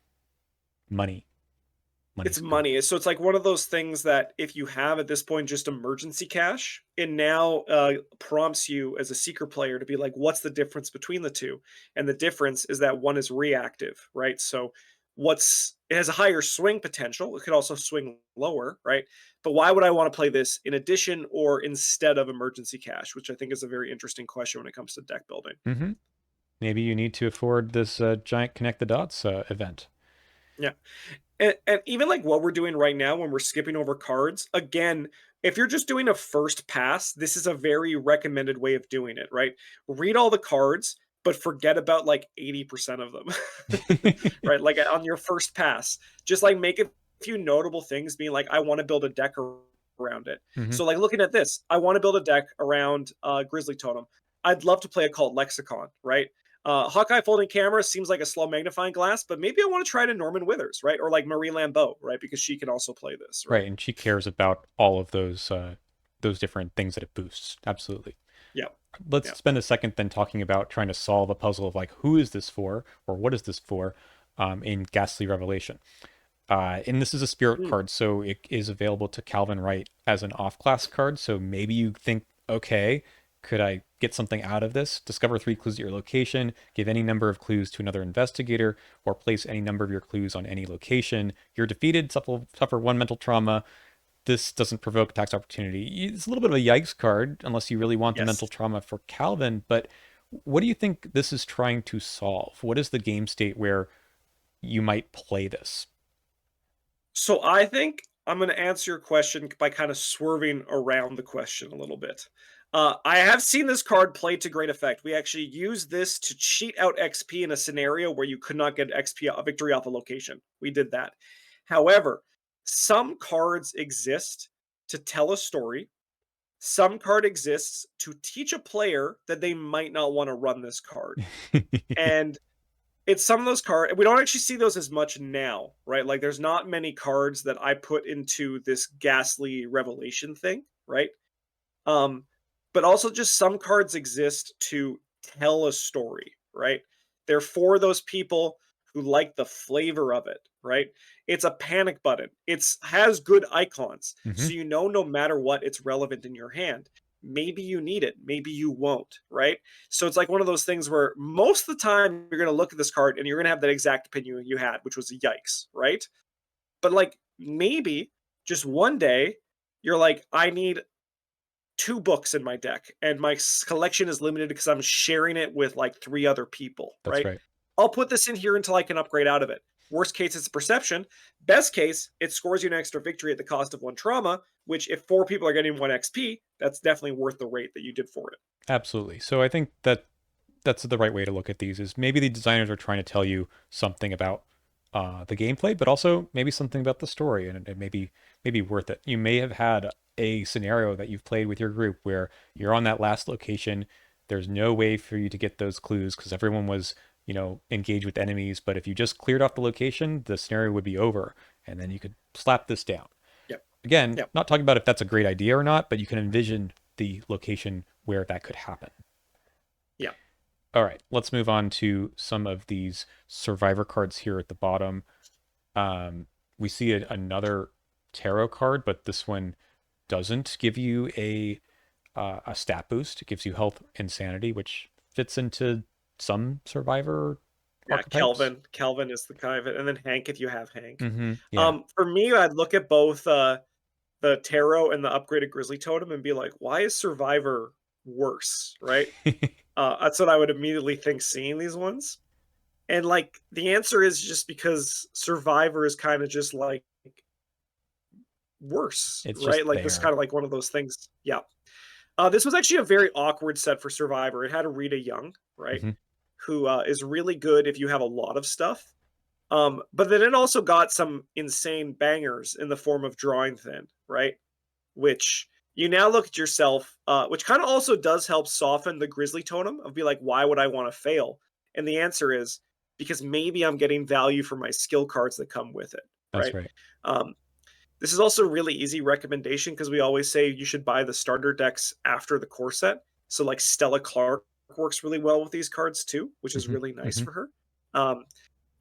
money. It's Money's good. money. So it's like one of those things that if you have at this point just emergency cash, it now prompts you as a seeker player to be like, what's the difference between the two? And the difference is that one is reactive, right? So it has a higher swing potential. It could also swing lower, right? But why would I want to play this in addition or instead of emergency cash, which I think is a very interesting question when it comes to deck building. Mm-hmm. Maybe you need to afford this giant connect the dots event. Yeah. And even like what we're doing right now when we're skipping over cards, again, if you're just doing a first pass, this is a very recommended way of doing it, right? Read all the cards, but forget about like 80% of them, right? Like on your first pass, just like make a few notable things being like, I want to build a deck around it. Hmm. So, like looking at this, I want to build a deck around Grizzly Totem. I'd love to play a cult Lexicon, right? Hawkeye folding camera seems like a slow magnifying glass, but maybe I want to try to Norman Withers, right? Or like Marie Lambeau, right? Because she can also play this, right? Right, and she cares about all of those different things that it boosts. Absolutely. Yeah, Let's yeah. spend a second then talking about trying to solve a puzzle of like who is this for or what is this for in Ghastly Revelation. And this is a spirit Mm, card, so it is available to Calvin Wright as an off-class card. So maybe you think, okay, could I get something out of this? Discover 3 clues at your location, give any number of clues to another investigator, or place any number of your clues on any location. You're defeated, suffer 1 mental trauma. This doesn't provoke tax opportunity. It's a little bit of a yikes card, unless you really want the yes. mental trauma for Calvin. But what do you think this is trying to solve? What is the game state where you might play this? So I think I'm going to answer your question by kind of swerving around the question a little bit. I have seen this card played to great effect. We actually used this to cheat out XP in a scenario where you could not get XP victory off a location. We did that. However, some cards exist to tell a story. Some card exists to teach a player that they might not want to run this card. And it's some of those cards we don't actually see those as much now, right? Like there's not many cards that I put into this ghastly revelation thing, right? Um, but also just some cards exist to tell a story, right? They're for those people who like the flavor of it, right? It's a panic button. It's has good icons, Hmm. so you know no matter what, it's relevant in your hand. maybe you need it, maybe you won't, right? So it's like one of those things where most of the time you're going to look at this card and you're going to have that exact opinion you had, which was yikes, right? But like maybe just one day you're like, I need two books in my deck and my collection is limited because I'm sharing it with like three other people, That's right? right. I'll put this in here until I can upgrade out of it. Worst case, it's a perception. Best case, it scores you an extra victory at the cost of one trauma, which if four people are getting one XP, that's definitely worth the rate that you did for it. Absolutely. So I think that that's the right way to look at these is maybe the designers are trying to tell you something about the gameplay, but also maybe something about the story, and it may be worth it. You may have had a scenario that you've played with your group where you're on that last location. There's no way for you to get those clues because everyone was, engaged with enemies. But if you just cleared off the location, the scenario would be over, and then you could slap this down. Yep. Again, Yep. not talking about if that's a great idea or not, but you can envision the location where that could happen. Yeah. All right, let's move on to some of these survivor cards here at the bottom. We see another tarot card, but this one doesn't give you a stat boost. It gives you health and sanity, which fits into some survivor Yeah. archetypes. Kelvin is the kind of it. And then Hank if you have Hank. Yeah. For me, I'd look at both the tarot and the upgraded grizzly totem and be like, why is Survivor worse? Right? That's what I would immediately think seeing these ones. And like the answer is just because Survivor is kind of just like worse, It's right? just Like this is kind there. of like one of those things. Yeah. This was actually a very awkward set for Survivor. It had a Rita Young, right? Hmm. Who is really good if you have a lot of stuff. But then it also got some insane bangers in the form of Drawing Thin, right? Which you now look at yourself, which kind of also does help soften the grizzly totem of be like, why would I want to fail? And the answer is because maybe I'm getting value for my skill cards that come with it, That's right? right. Um, this is also a really easy recommendation because we always say you should buy the starter decks after the core set. So like Stella Clark works really well with these cards too, which is Hmm. really nice Hmm. for her. Um,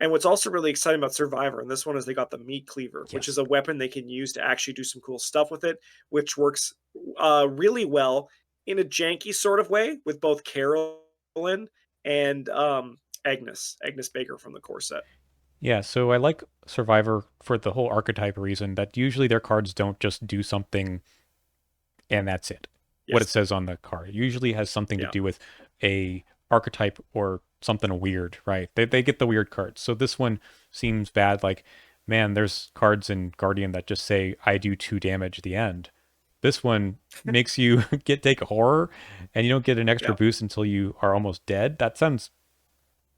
and what's also really exciting about Survivor, and this one is they got the meat cleaver, which is Yes. a weapon they can use to actually do some cool stuff with it, which works really well in a janky sort of way with both Carolyn and Agnes Baker from the core set. Yeah, so I like Survivor for the whole archetype reason that usually their cards don't just do something and that's it. What it Yes. says on the card. It usually has something to Yeah. do with a archetype or something weird, right? They get the weird cards. So this one seems bad. Like, man, there's cards in Guardian that just say I do 2 damage at the end. This one makes you take a horror and you don't get an extra Yeah. boost until you are almost dead. That sounds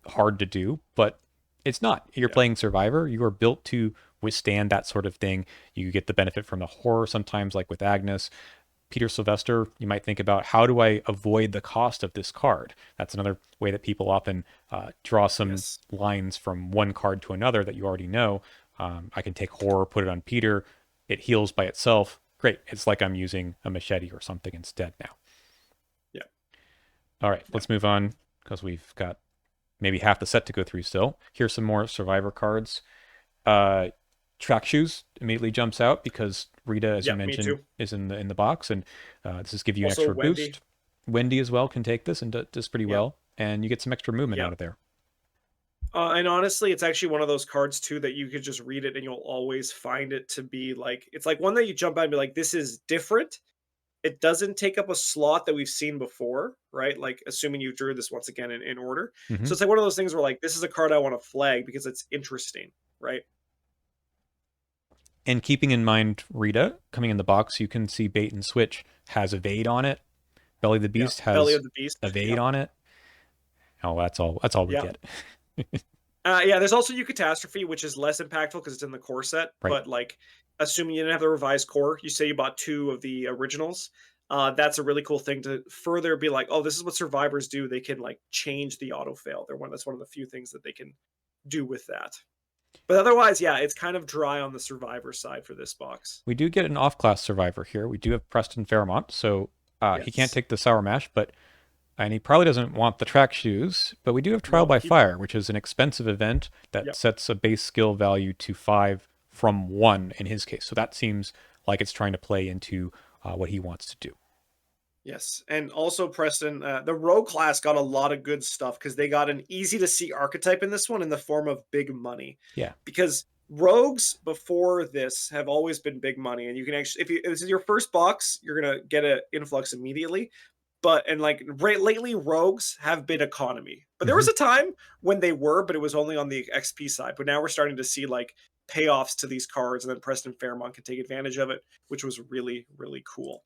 hard to do, but it's not. You're Yeah. playing Survivor. You are built to withstand that sort of thing. You get the benefit from the horror sometimes, like with Agnes. Peter Sylvester, you might think about how do I avoid the cost of this card? That's another way that people often draw some Yes. lines from one card to another that you already know. I can take horror, put it on Peter. It heals by itself. Great. It's like I'm using a machete or something instead now. Yeah. All right, Yeah. let's move on because we've got maybe half the set to go through still. Here's some more Survivor cards. Uh, Track shoes immediately jumps out because Rita, as you Yeah. Me mentioned, too. is in the box, and this is give you an Also, extra Wendy. boost. Wendy as well can take this and does pretty Yeah. well, and you get some extra movement Yeah. out of there. And honestly, it's actually one of those cards too that you could just read it and you'll always find it to be like it's like one that you jump out and be like, this is different. It doesn't take up a slot that we've seen before, right? Like assuming you drew this once again in order. Hmm. So it's like one of those things where like this is a card I want to flag because it's interesting, right? And keeping in mind Rita coming in the box, you can see Bait and Switch has Evade on it. Belly the Yeah. Beast Belly has of the Beast. Evade Yeah. on it. Oh, that's all. That's all we Yeah. get. Yeah, there's also Eucatastrophe, which is less impactful because it's in the core set. Right. But like, assuming you didn't have the revised core, you say you bought two of the originals. That's a really cool thing to further be like, oh, this is what survivors do. They can like change the auto fail. That's one of the few things that they can do with that. But otherwise, yeah, it's kind of dry on the survivor side for this box. We do get an off-class survivor here. We do have Preston Fairmont, so he can't Yes. take the Sour Mash, but and he probably doesn't want the track shoes. But we do have Trial No, by he. Fire, which is an expensive event that Yep. sets a base skill value to 5 from 1 in his case. So that seems like it's trying to play into what he wants to do. Yes, and also Preston, the rogue class got a lot of good stuff because they got an easy to see archetype in this one in the form of big money. Yeah. Because rogues before this have always been big money, and you can actually, if this is your first box, you're gonna get an influx immediately. But and like right lately, rogues have been economy. But there was Hmm. a time when they were, but it was only on the XP side. But now we're starting to see like payoffs to these cards, and then Preston Fairmont can take advantage of it, which was really really cool.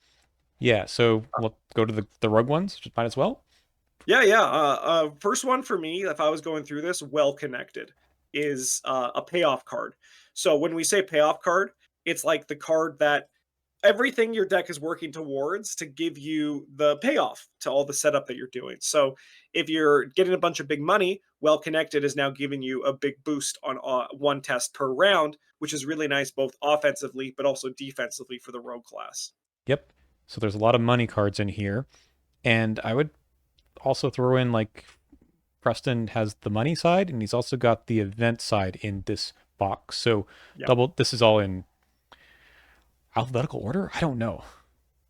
Yeah. So we'll go to the rogue ones. Just might as well. Yeah, yeah. First one for me, if I was going through this, well connected, is a payoff card. So when we say payoff card, it's like the card that everything your deck is working towards to give you the payoff to all the setup that you're doing. So if you're getting a bunch of big money, well connected is now giving you a big boost on one test per round, which is really nice both offensively but also defensively for the rogue class. Yep. So there's a lot of money cards in here, and I would also throw in like Preston has the money side, and he's also got the event side in this box. So Yeah. double. This is all in alphabetical order. I don't know.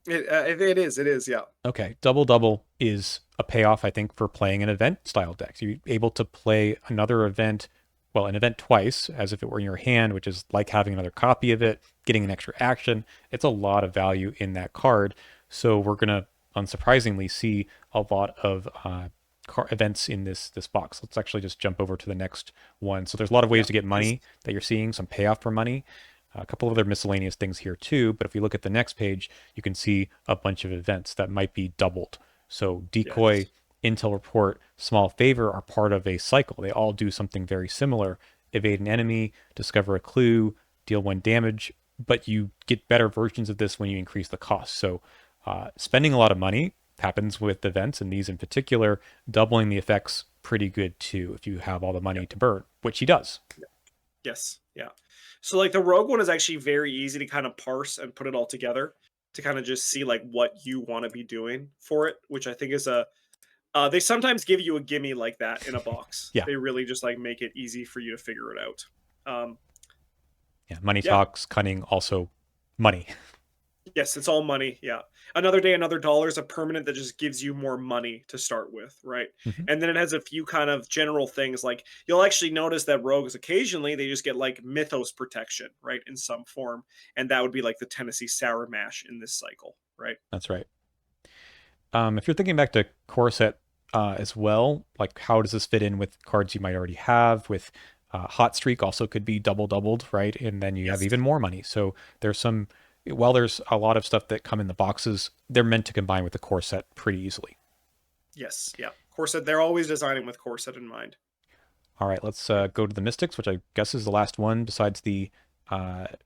It is. It is. Yeah. Okay, double double is a payoff, I think, for playing an event style deck. So you're able to play another event, well, an event twice, as if it were in your hand, which is like having another copy of it, getting an extra action. It's a lot of value in that card. So we're gonna, unsurprisingly, see a lot of events in this box. Let's actually just jump over to the next one. So there's a lot of ways Yeah. to get money that you're seeing, some payoff for money. A couple of other miscellaneous things here too, but if we look at the next page, you can see a bunch of events that might be doubled. So decoy, Yes. intel report, small favor are part of a cycle. They all do something very similar. Evade an enemy, discover a clue, deal one damage, but you get better versions of this when you increase the cost. So spending a lot of money happens with events, and these in particular, doubling the effects pretty good too if you have all the Yeah. money to burn, which he does. Yes. Yeah. So like the rogue one is actually very easy to kind of parse and put it all together to kind of just see like what you want to be doing for it, which I think is a they sometimes give you a gimme like that in a box. Yeah. They really just like make it easy for you to figure it out. Yeah, money Yeah. talks, cunning, also money. Yes, it's all money. Yeah. Another day, another dollar is a permanent that just gives you more money to start with, right? Mhm. And then it has a few kind of general things like you'll actually notice that rogues occasionally they just get like mythos protection, right? In some form. And that would be like the Tennessee Sour Mash in this cycle, right? That's right. If you're thinking back to core set as well, like how does this fit in with cards you might already have? With hot streak also could be doubled, right? And then you have Yes. even more money. So there's some. While there's a lot of stuff that come in the boxes, they're meant to combine with the core set pretty easily. Yes. Yeah. Corset, they're always designing with Corset in mind. All right, let's go to the Mystics, which I guess is the last one besides the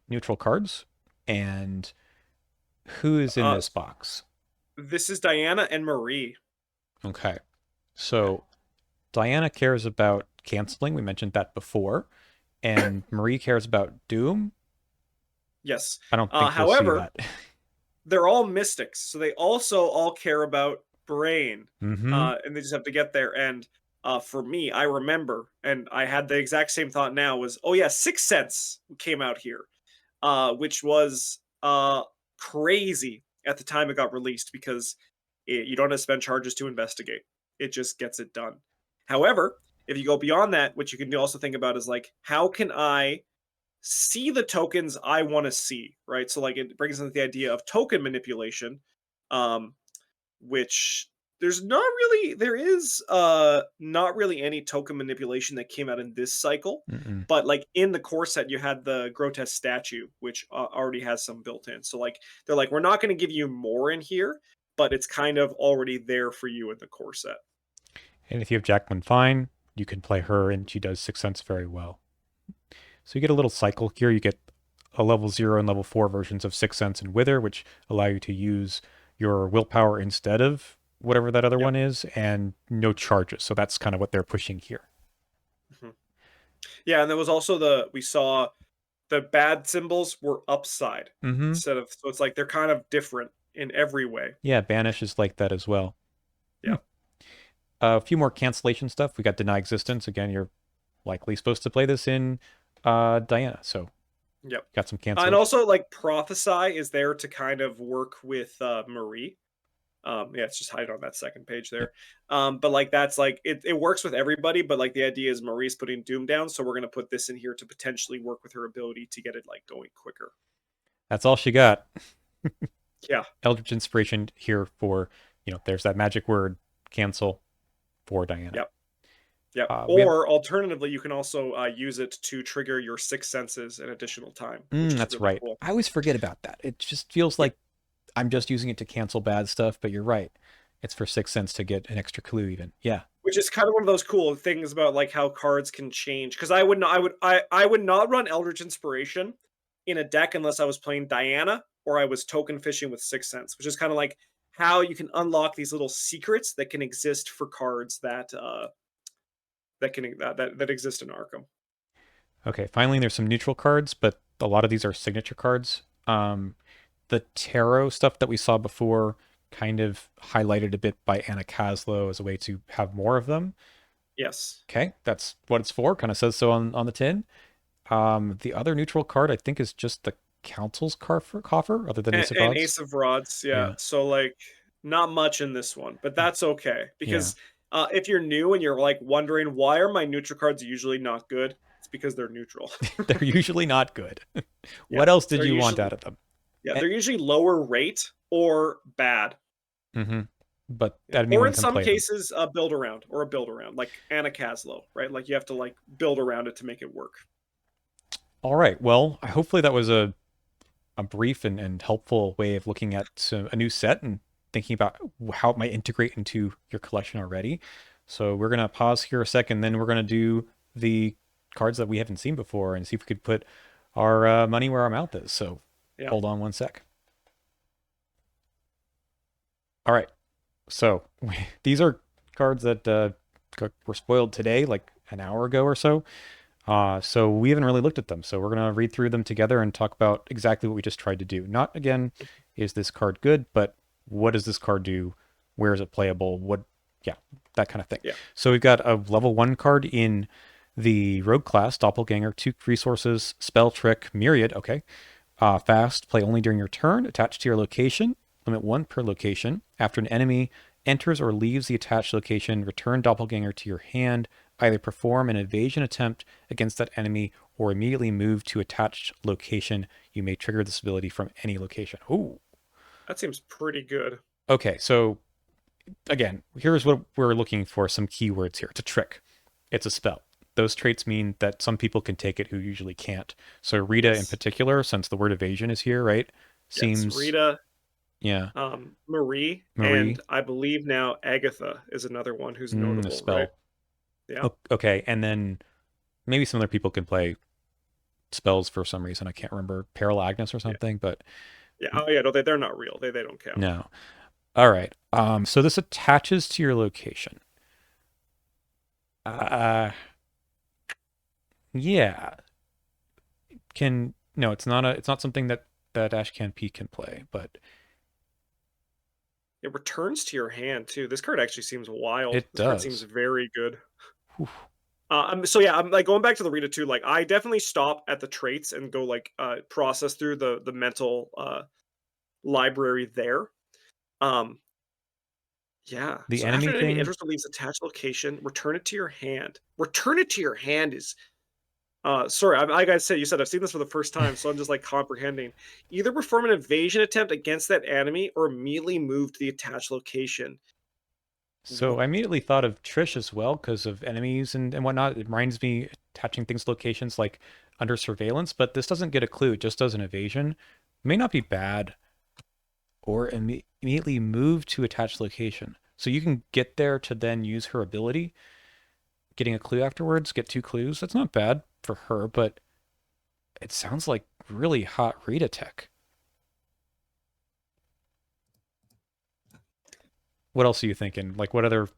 neutral cards. And who is in Uh, this box? this is Diana and Marie. Okay. So Diana cares about canceling. We mentioned that before. And Marie cares about Doom. Yes. I don't think we'll see However, that. they're all mystics, so they also all care about brain, Mm-hmm. and they just have to get there. And for me, I remember, and I had the exact same thought now was, oh yeah, Sixth Sense came out here, which was crazy at the time it got released because you don't have to spend charges to investigate. It just gets it done. However, if you go beyond that, what you can also think about is like, how can I see the tokens I want to see, right? So like it brings in the idea of token manipulation, um, which there is not really any token manipulation that came out in this cycle, Mm-mm. but like in the core set you had the grotesque statue which already has some built in. So like they're like we're not going to give you more in here, but it's kind of already there for you in the core set. And if you have Jacqueline Fine, you can play her, and she does Sixth Sense very well. So you get a little cycle here. You get a level 0 and level 4 versions of Sixth Sense and Wither, which allow you to use your willpower instead of whatever that other Yep. one is, and no charges. So that's kind of what they're pushing here. Mhm. Yeah, and there was also the we saw the bad symbols were upside Mm-hmm. instead of, so it's like they're kind of different in every way. Yeah, Banish is like that as well. Hmm. Yeah. A few more cancellation stuff. We got Deny Existence. Again, you're likely supposed to play this in Diana. So Yep. got some And cancellation. also like prophesy is there to kind of work with Marie. Yeah, it's just hiding on that second page Yep. there. But like that's like it works with everybody, but like the idea is Marie's putting Doom down, so we're gonna put this in here to potentially work with her ability to get it like going quicker. That's all she got. Yeah, Eldritch Inspiration here for, there's that magic word, cancel for Diana. yep, yep. We have, Or alternatively, you can also use it to trigger your six senses an additional time, which is that's really right. cool. I always forget about that. It just feels Yeah. like I'm just using it to cancel bad stuff, but you're right. It's for Sixth Sense to get an extra clue, even. Yeah. Which is kind of one of those cool things about like how cards can change. Because I would not run Eldritch Inspiration in a deck unless I was playing Diana or I was token fishing with Sixth Sense, which is kind of like how you can unlock these little secrets that can exist for cards that exist in Arkham. Okay. Finally, there's some neutral cards, but a lot of these are signature cards. The tarot stuff that we saw before kind of highlighted a bit by Anna Caslow as a way to have more of them. Yes. Okay, that's what it's for. Kind of says so on the tin. The other neutral card I think is just the Council's coffer, other than Ace of And Rods. Ace of Rods, yeah. Yeah, So like not much in this one, but that's okay yeah, because if you're new and you're like wondering why are my neutral cards usually not good, it's because they're neutral. they're usually not good. Yeah, What else did they're you want usually out of them? yeah, Eh, they're usually lower rate or bad. mm-hmm. But Yeah. Or anyone in can some play them. cases, a build around or a build around, like Anna Caslow, right? Like you have to like build around it to make it work. All right. Well, hopefully that was a brief and helpful way of looking at a new set and thinking about how it might integrate into your collection already. So we're gonna pause here a second, then we're gonna do the cards that we haven't seen before and see if we could put our money where our mouth is. So Yeah. hold on one sec. All right. So these are cards that were spoiled today, like an hour ago or so. So we haven't really looked at them. So we're gonna read through them together and talk about exactly what we just tried to do. Not again, is this card good, but what does this card do? Where is it playable? Yeah, that kind of thing. Yeah. So we've got a level 1 card in the Rogue class, Doppleganger, 2 resources, Spell Trick, Myriad. Okay. Fast, play only during your turn, attached to your location, limit 1 per location. After an enemy enters or leaves the attached location, return Doppelganger to your hand. Either perform an evasion attempt against that enemy or immediately move to attached location. You may trigger this ability from any location. Ooh. That seems pretty good. Okay, so again, here's what we're looking for, some keywords here. It's a trick. It's a spell. Those traits mean that some people can take it who usually can't. So Rita in Yes. particular, since the word evasion is here, right? Yes. Seems, Rita, yeah, Marie, Marie, and I believe now Agatha is another one who's a notable, right? spell. Yeah. Okay, and then maybe some other people can play spells for some reason. I can't remember, Peril Agnes or Yeah. something, but Yeah. Oh yeah, no, they're not real. They don't count. no. All right. So this attaches to your location. Uh, yeah. Can no, it's not something that Ashcan P can play, but It returns to your hand too. This card actually seems wild. it This card seems does. very good. Whew. So yeah, I'm like going back to the Rita too. Like I definitely stop at the traits and go like process through the mental library there. Um, yeah. The So after enemy an enemy thing, enters or leaves attached location, return it to your hand. Return it to your hand is sorry, like I said, you said I've seen this for the first time, so I'm just like comprehending. Either perform an evasion attempt against that enemy or immediately move to the attached location. so What? I immediately thought of Trish as well because of enemies and whatnot. It reminds me attaching things to locations like under surveillance, but this doesn't get a clue. It just does an evasion. May not be bad, or immediately move to attached location. So you can get there to then use her ability, getting a clue afterwards, get 2 clues. That's not bad for her, but it sounds like really hot Rita tech. What else are you thinking? Like what other?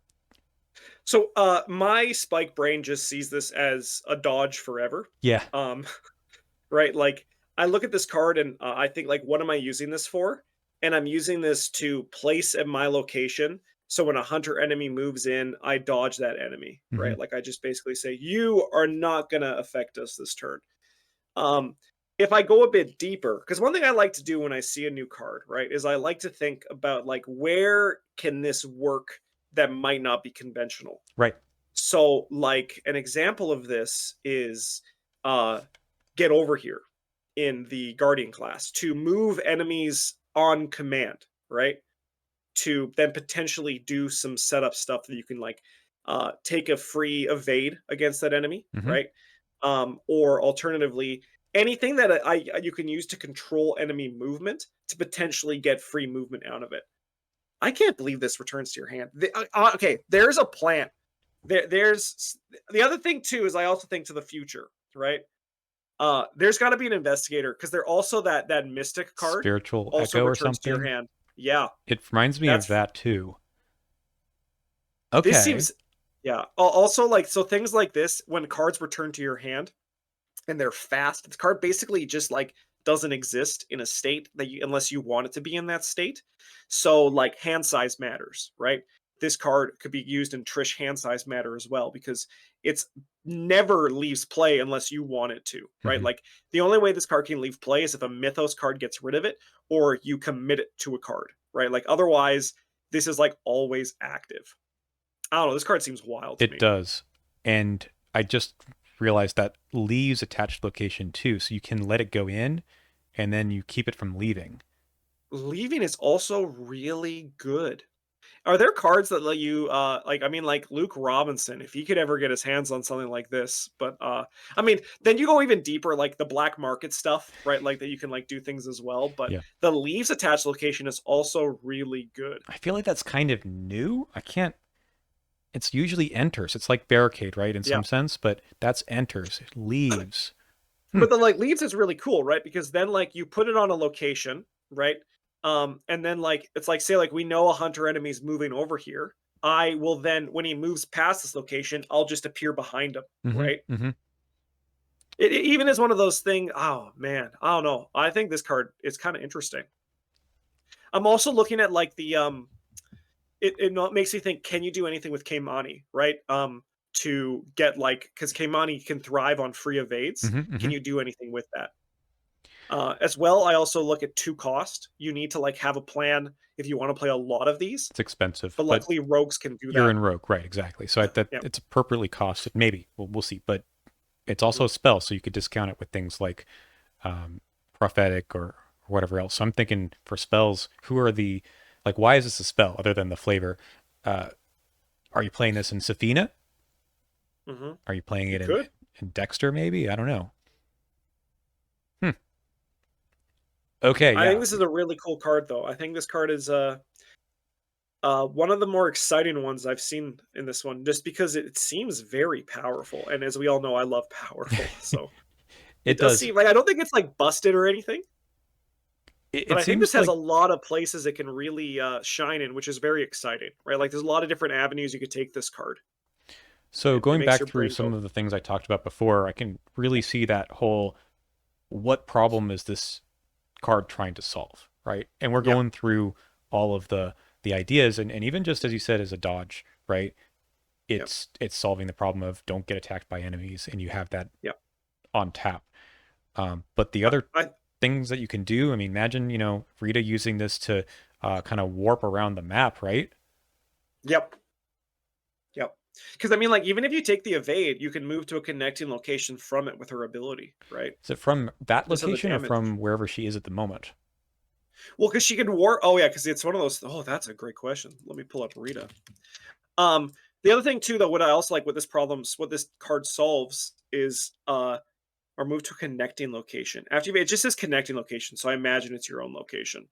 So my spike brain just sees this as a dodge forever. Yeah. Um right? Like I look at this card and I think like what am I using this for? And I'm using this to place at my location. So when a hunter enemy moves in, I dodge that enemy, Hmm. right? Like I just basically say you are not going to affect us this turn. Um if I go a bit deeper, because one thing I like to do when I see a new card, right, is I like to think about like where can this work that might not be conventional. Right. So, like an example of this is uh get over here in the Guardian class to move enemies on command, right? To then potentially do some setup stuff that you can like take a free evade against that enemy, Mm-hmm. right? Or alternatively, anything that you can use to control enemy movement to potentially get free movement out of it. I can't believe this returns to your hand. Okay, there's a plan. There's the other thing too is I also think to the future, right? There's got to be an investigator because they're also that mystic card Spiritual also echo or returns to your something. hand. Yeah, It reminds me of that's that too. this Okay. seems yeah. Also, like so things like this when cards return to your hand and they're fast. The card basically just like doesn't exist in a state that you unless you want it to be in that state. So like hand size matters, right? This card could be used in Trish hand size matter as well because it's never leaves play unless you want it to, right? Mm-hmm. Like the only way this card can leave play is if a Mythos card gets rid of it or you commit it to a card, right? Like otherwise, this is like always active. I don't know. This card seems wild to It me. does. And I just realized that leaves attached location too. So you can let it go in and then you keep it from leaving. Leaving is also really good. Are there cards that let you like I mean like Luke Robinson, if he could ever get his hands on something like this, but I mean, then you go even deeper like the black market stuff, right? Like that you can like do things as well, but Yeah. the leaves attached location is also really good. I feel like that's kind of new. I can't, it's usually enters. It's like barricade, right? In Yeah. some sense, but that's enters. Leaves. Hmm. But the like leaves is really cool, right? Because then like you put it on a location, right? And then like it's like say like we know a hunter enemy's moving over here. I will then when he moves past this location, I'll just appear behind him, Mm-hmm. right? Mm-hmm. It even is one of those things. Oh man, I don't know. I think this card is kind of interesting. I'm also looking at like the it makes me think. Can you do anything with Keimani, right? To get like because Keimani can thrive on free evades. Mm-hmm. Mm-hmm. Can you do anything with that? As well, I also look at two cost. You need to like have a plan if you want to play a lot of these. It's expensive, But but luckily, rogues can do you're that. in rogue, right? Exactly. So that Yeah, it's appropriately costed. Maybe we'll see, but it's also mhm. a spell, so you could discount it with things like um, prophetic or whatever else. So I'm thinking for spells, who are the like? Why is this a spell other than the flavor? Uh, are you playing this in Safina? Are you playing You it could. in Dexter? Maybe I don't know. Hmm. Okay, I think yeah. this is a really cool card, though. I think this card is one of the more exciting ones I've seen in this one, just because it seems very powerful. And as we all know, I love powerful, so it It does does. seem like I don't think it's like busted or anything, but It I think this seems has a like lot of places it can really shine in, which is very exciting, right? Like there's a lot of different avenues you could take this card. so. It Going makes back your through brain some go, of the things I talked about before, I can really see that whole what problem is this card trying to solve, right? And we're yeah, going through all of the ideas, and even just as you said, as a dodge, right? yeah, It's solving the problem of don't get attacked by enemies, and you have that yeah. on tap. But the other I things that you can do, I mean, imagine Rita using this to kind of warp around the map, right? yep, yep. Because I mean, like even if you take the evade, you can move to a connecting location from it with her ability, right? Is it from that Just have the location or damage. from wherever she is at the moment? Well, because she can warp. Oh yeah, because it's one of those. Oh, that's a great question. Let me pull up Rita. Um, the other thing too, though, what I also like with this problems, what this card solves is or move to a connecting location. After you, it just says connecting location, so I imagine it's your own location.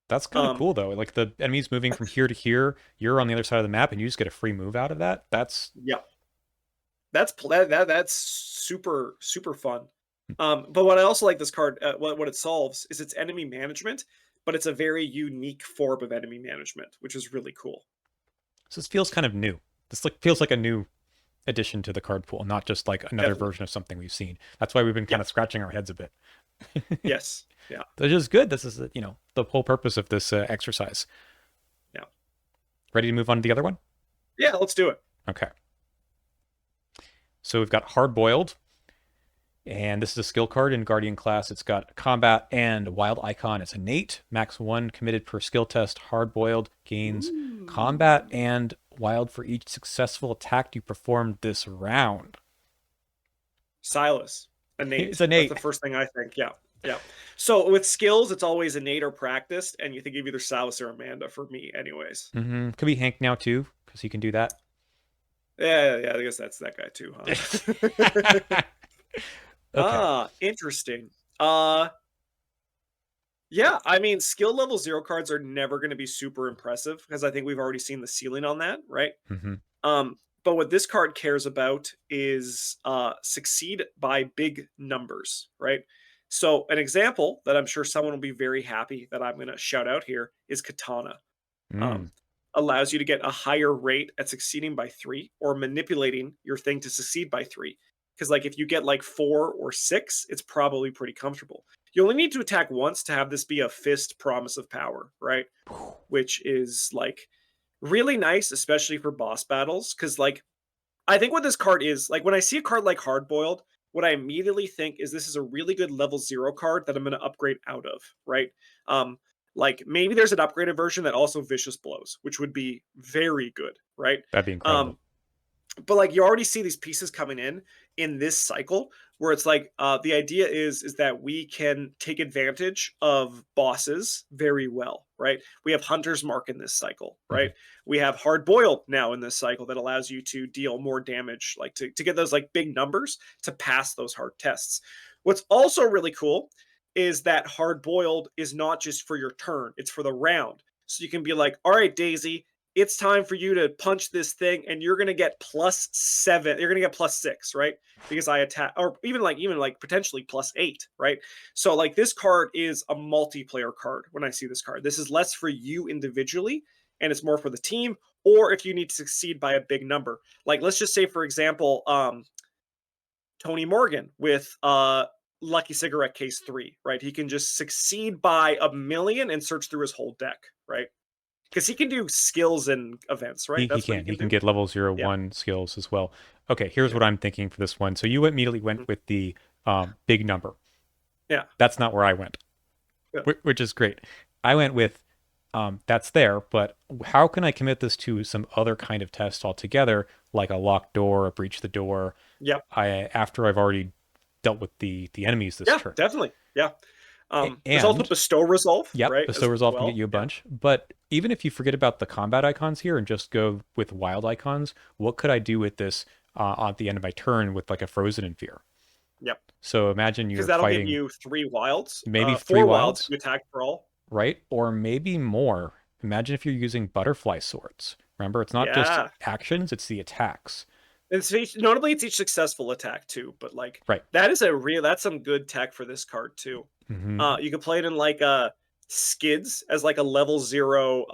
That's kind of Um, cool though. Like the enemies moving from here to here, you're on the other side of the map, and you just get a free move out of that. That's yeah, that's super fun. But what I also like this card, what it solves is it's enemy management, but it's a very unique form of enemy management, which is really cool. so this feels kind of new. This like feels like a new addition to the card pool, not just like another Definitely, version of something we've seen. That's why we've been yeah, kind of scratching our heads a bit. yes, yeah, Which is good. This is the whole purpose of this exercise. yeah, Ready to move on to the other one? yeah. Let's do it. Okay. So we've got hard boiled. And this is a skill card in Guardian class. It's got combat and wild icon. It's innate, max 1 committed per skill test. Hardboiled gains combat Ooh. and wild for each successful attack you performed this round. Silas, It's innate. That's the innate. first thing I think. Yeah. Yeah. So with skills, it's always innate or practiced, and you think of either Silas or Amanda for me, anyways. Could be Hank now too, because he can do that. Yeah, yeah, I guess that's that guy too, huh? Okay. Interesting. Uh yeah, I mean, skill level 0 cards are never going to be super impressive because I think we've already seen the ceiling on that, right? hmm But what this card cares about is succeed by big numbers, right? So an example that I'm sure someone will be very happy that I'm going to shout out here is Katana. Mm. Um, allows you to get a higher rate at succeeding by 3 or manipulating your thing to succeed by 3. Because like if you get like 4 or 6, it's probably pretty comfortable. You only need to attack once to have this be a fist promise of power, right? Which is like really nice, especially for boss battles. Because like I think what this card is, like when I see a card like Hardboiled, what I immediately think is this is a really good level 0 card that I'm going to upgrade out of, right? Um, like maybe there's an upgraded version that also vicious blows, which would be very good, right? That'd be incredible. Um, but like you already see these pieces coming in this cycle where it's like the idea is that we can take advantage of bosses very well, right? We have Hunter's Mark in this cycle, hmm right? We have Hard Boiled now in this cycle that allows you to deal more damage, like to get those like big numbers to pass those hard tests. What's also really cool is that Hard Boiled is not just for your turn, it's for the round. So you can be like, all right, Daisy, it's time for you to punch this thing and you're going to get +7, you're going to get +6, right? Because I attack, or even like potentially +8, right? So like this card is a multiplayer card. When I see this card, this is less for you individually and it's more for the team, or if you need to succeed by a big number. Like let's just say for example Tony Morgan with Lucky Cigarette Case 3, right? He can just succeed by a million and search through his whole deck, right? Because he can do skills and events, right? He That's what he can. He can can do. get level zero Yeah, one skills as well. Okay, here's yeah, what I'm thinking for this one. So you immediately went mhm, with the big number. yeah, That's not where I went, yeah. which is great. I went with that's there, but how can I commit this to some other kind of test altogether, like a locked door, a breach the door, Yep, after I've already dealt with the enemies this yeah, turn. definitely, yeah. There's also And bestow resolve, yep, right, bestow as resolve can get well. you a Yeah, bunch. But even if you forget about the combat icons here and just go with wild icons, what could I do with this at the end of my turn with like a frozen in fear? yep. So imagine Because you're that'll give fighting you 3 wilds, maybe three 4 wilds if wilds, you attack for all. right? Or maybe more. Imagine if you're using butterfly swords. Remember, it's not just Yeah, actions, it's the attacks. and so notably it's each successful attack too. But like Right. that's some good tech for this card too. hmm You can play it in like skids as like a level 0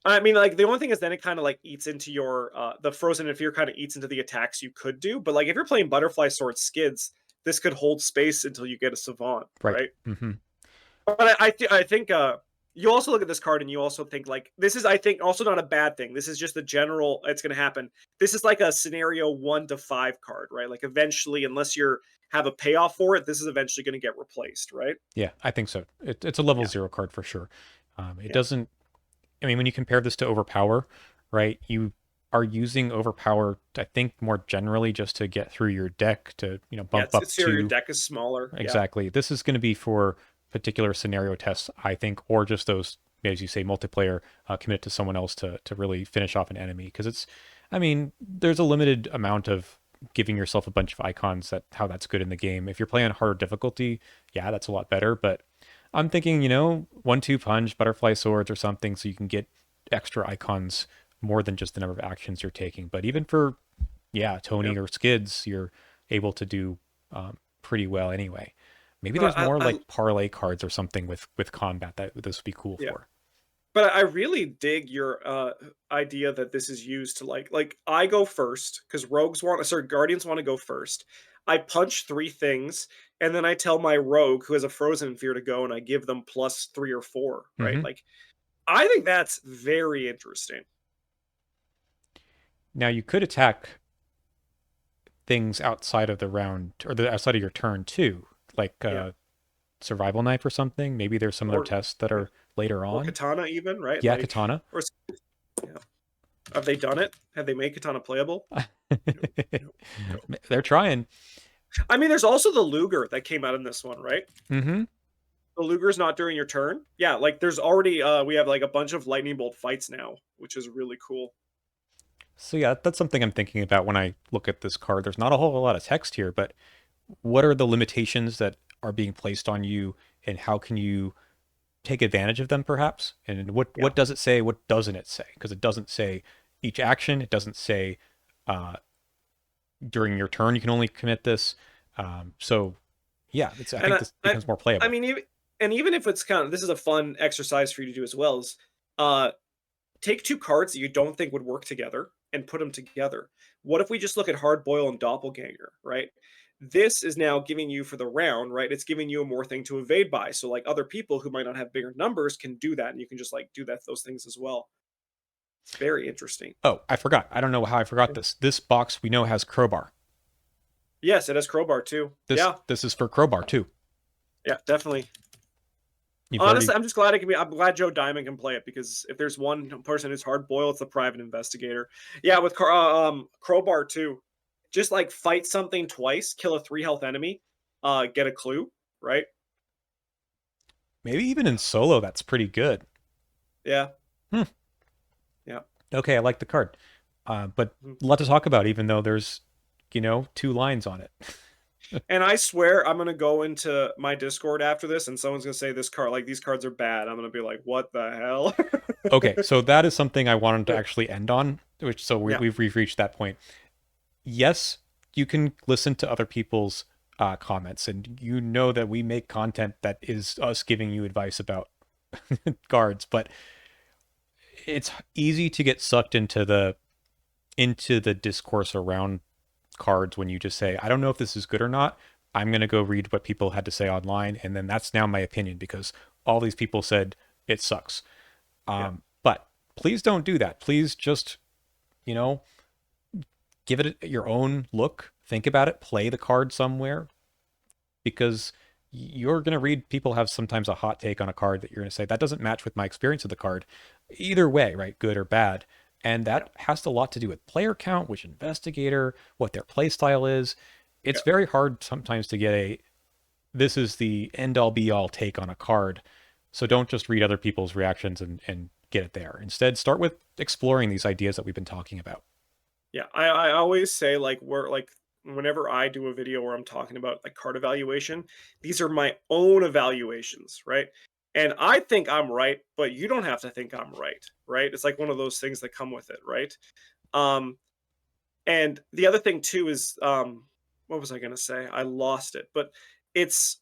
I mean, like the only thing is then it kind of like eats into your the frozen and fear kind of eats into the attacks you could do. But like if you're playing butterfly sword skids, this could hold space until you get a savant, Right. right? hmm But I think you also look at this card and you also think like this is I think also not a bad thing. This is just the general it's going to happen. This is like a scenario 1 to 5 card, right? Like eventually, unless you're have a payoff for it, this is eventually going to get replaced, right? Yeah, I think so. It's a level Yeah, zero card for sure. It yeah, doesn't I mean, when you compare this to Overpower, right, you are using Overpower, I think, more generally just to get through your deck to, yeah. bump up Your to deck is smaller. Yeah, exactly. This is going to be for particular scenario tests, I think, or just those, as you say, multiplayer, commit to someone else to really finish off an enemy. Because I mean, there's a limited amount of giving yourself a bunch of icons how that's good in the game. If you're playing on harder difficulty, yeah, that's a lot better. But I'm thinking, 1-2 punch, butterfly swords or something, so you can get extra icons more than just the number of actions you're taking. But even for, yeah, yeah. Tony or Skids, you're able to do pretty well anyway. Maybe But there's more I like parlay cards or something with combat that this would be cool yeah. for. But I really dig your idea that this is used to like I go first because guardians want to go first. I punch 3 things and then I tell my rogue who has a frozen fear to go and I give them +3 or 4, right? hmm Like I think that's very interesting. Now you could attack things outside of the round or the outside of your turn too, like Yeah. survival knife or something. Maybe there's some other Or tests that yeah. are later Or on. katana even, right? Yeah, Like, katana. or yeah. Have they done it? Have they made katana playable? No, no, no. They're trying. I mean, there's also the Luger that came out in this one, right? Mm-hmm. The Luger's not during your turn. Yeah, like there's already we have like a bunch of lightning bolt fights now, which is really cool. So yeah, that's something I'm thinking about when I look at this card. There's not a whole lot of text here, but what are the limitations that are being placed on you, and how can you take advantage of them, perhaps? And Yeah. what does it say? What doesn't it say? Because it doesn't say each action. It doesn't say uh, during your turn you can only commit this. So yeah, I And think this I becomes more I playable. mean even if it's kind of this is a fun exercise for you to do as well is uh take two cards that you don't think would work together and put them together. What if we just look at Hardboil and Doppleganger, right? This is now giving you for the round, right? It's giving you a more thing to evade by. So like other people who might not have bigger numbers can do that, and you can just like do that those things as well. Very interesting. Oh, I forgot. I don't know how I forgot this. This box we know has crowbar. Yes, it has crowbar too. This Yeah, this is for crowbar too. yeah, definitely. You've Honestly, already I'm just glad it can be. I'm glad Joe Diamond can play it because if there's one person who's hard boiled, it's the private investigator. Yeah, with crowbar too. Just like fight something twice, kill a 3 health enemy, get a clue, right? maybe even in solo that's pretty good. Yeah, Hmm. yeah. Okay, I like the card. But Mhm. a lot to talk about, even though there's, 2 lines on it. And I swear I'm gonna go into my Discord after this, and someone's gonna say this card, like these cards are bad. I'm gonna be like, what the hell? Okay, so that is something I wanted to actually end on, which so Yeah, we've reached that point. Yes, you can listen to other people's comments, and you know that we make content that is us giving you advice about cards, but it's easy to get sucked into the discourse around cards when you just say, I don't know if this is good or not. I'm going to go read what people had to say online. And then that's now my opinion because all these people said it sucks. yeah, But please don't do that. Please just, you know, give it your own look. Think about it. Play the card somewhere because you're going to read people have sometimes a hot take on a card that you're going to say that doesn't match with my experience of the card either way, right? Good or bad. And yeah, that has a lot to do with player count, which investigator, what their play style is. It's yeah. very hard sometimes to get a this is the end all be all take on a card. So don't just read other people's reactions and get it there. Instead, start with exploring these ideas that we've been talking about. Yeah, I always say like we're like whenever I do a video where I'm talking about like card evaluation, these are my own evaluations, right? And I think I'm right, but you don't have to think I'm right, right? It's like one of those things that come with it, right? Um, and the other thing too is what was I gonna say? I lost it, but it's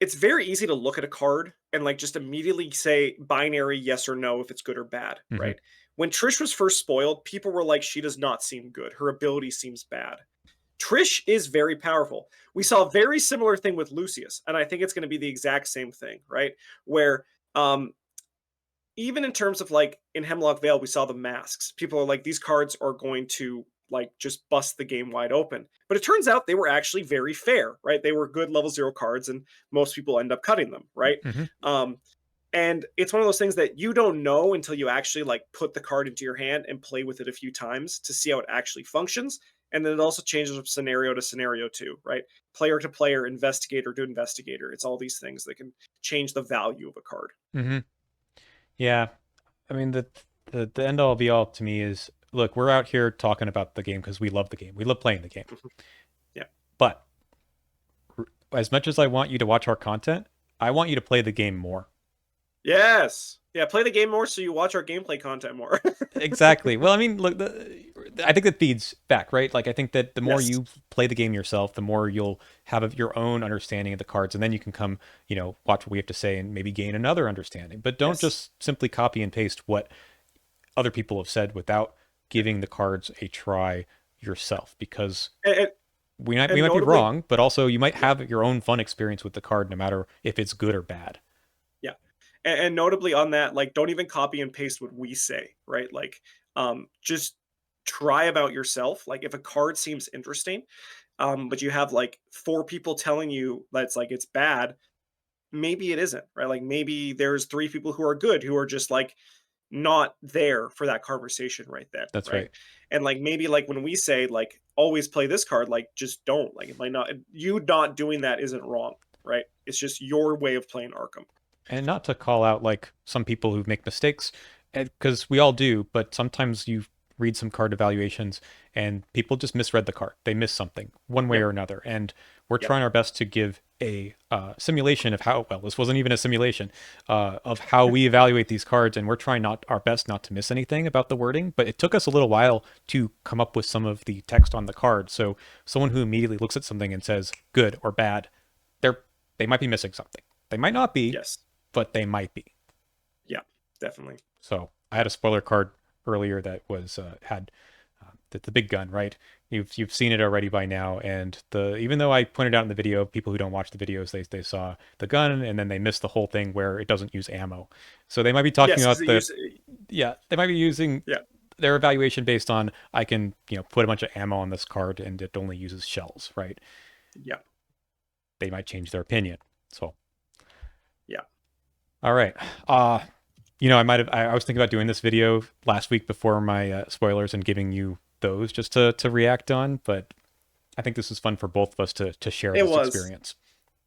it's very easy to look at a card and like just immediately say binary yes or no if it's good or bad, Mm-hmm. right? When Trish was first spoiled, people were like, she does not seem good. Her ability seems bad. Trish is very powerful. We saw a very similar thing with Lucius, and I think it's going to be the exact same thing, right? Where um, even in terms of like in Hemlock Vale, we saw the masks. People are like, these cards are going to like just bust the game wide open. But it turns out they were actually very fair, right? They were good level 0 cards, and most people end up cutting them, right? Mm-hmm. Um, and it's one of those things that you don't know until you actually like put the card into your hand and play with it a few times to see how it actually functions. And then it also changes from scenario to scenario too, right? Player to player, investigator to investigator. It's all these things that can change the value of a card. Mm-hmm. Yeah. I mean the end all be all to me is look, we're out here talking about the game because we love the game. We love playing the game. Yeah. But as much as I want you to watch our content, I want you to play the game more. Yes. Yeah, play the game more so you watch our gameplay content more. Exactly. Well, I mean, look, I think that feeds back, right? Like, I think that the more Yes. you play the game yourself, the more you'll have your own understanding of the cards, and then you can come, watch what we have to say and maybe gain another understanding. But don't Yes. just simply copy and paste what other people have said without Yeah. giving the cards a try yourself, because And, and, we and might be notably, wrong, but also you might yeah, have your own fun experience with the card, no matter if it's good or bad. yeah. And notably on that, like don't even copy and paste what we say, right? Like just try about yourself. Like if a card seems interesting, but you have like four people telling you that's like it's bad, maybe it isn't, right? Like maybe there's three people who are good who are just like not there for that conversation right then, That's right? right. And like maybe like when we say like always play this card, like just don't. Like it might not, you not doing that isn't wrong, right? It's just your way of playing Arkham. And not to call out like some people who make mistakes, because we all do, but sometimes you read some card evaluations and people just misread the card. They miss something one way Yep. or another. And we're Yep. trying our best to give a simulation of how, well, this wasn't even a simulation, of how we evaluate these cards. And we're trying not our best not to miss anything about the wording. But it took us a little while to come up with some of the text on the card. So someone who immediately looks at something and says good or bad, they're, they might be missing something. They might not be, Yes. but they might be. Yeah. Definitely. So I had a spoiler card earlier that was had the big gun, right? You've seen it already by now, and the even though I pointed out in the video, people who don't watch the videos they saw the gun and then they missed the whole thing where it doesn't use ammo. So they might be talking Yes, because about it the used. yeah they might be using Yeah. their evaluation based on I can put a bunch of ammo on this card and it only uses shells, right? Yeah. They might change their opinion. So Yeah. all right. I was thinking about doing this video last week before my spoilers and giving you those just to react on, but I think this is fun for both of us to share It this was. experience.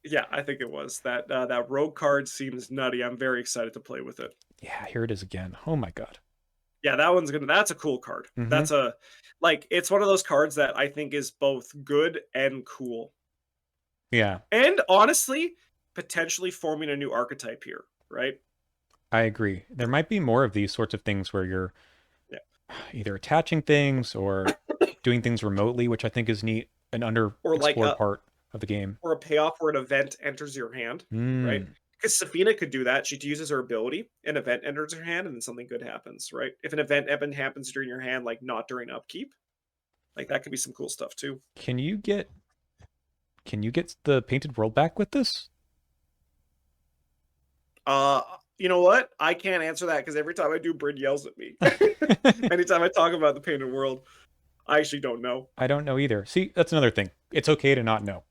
Yeah, I think it was. That rogue card seems nutty. I'm very excited to play with it. Yeah, here it is again. Oh my god. Yeah, that's a cool card. Mm-hmm. That's a like it's one of those cards that I think is both good and cool. Yeah, And honestly, potentially forming a new archetype here, right? I agree. There might be more of these sorts of things where you're Yeah. either attaching things or doing things remotely, which I think is neat, an Or like underexplored part of the game. or a payoff where an event enters your hand, right? Mm. Because Safina could do that. She uses her ability, an event enters her hand, and then something good happens, right? If an event happens during your hand, like not during upkeep, like that could be some cool stuff too. Can you get the painted world back with this? Uh, you know what? I can't answer that because every time I do, Bryn yells at me. Anytime I talk about the painted world, I actually don't know. I don't know either. See, that's another thing. It's okay to not know.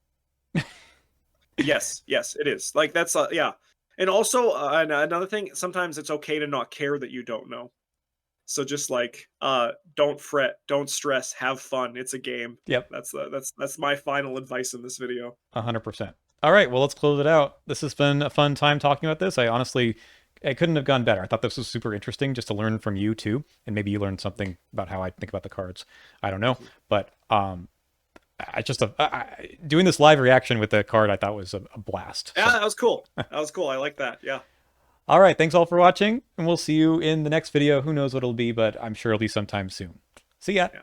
Yes, yes, it is. Like that's yeah. And also another thing, sometimes it's okay to not care that you don't know. So just like don't fret, don't stress, have fun. It's a game. Yep. That's my final advice in this video. 100%. All right, well, let's close it out. This has been a fun time talking about this. I couldn't have gone better. I thought this was super interesting just to learn from you too, and maybe you learned something about how I think about the cards. I don't know, but doing this live reaction with the card I thought was a blast. Yeah, So, that was cool. That was cool. I like that. Yeah. all right, thanks all for watching, and we'll see you in the next video. Who knows what it'll be, but I'm sure it'll be sometime soon. See ya. Yeah.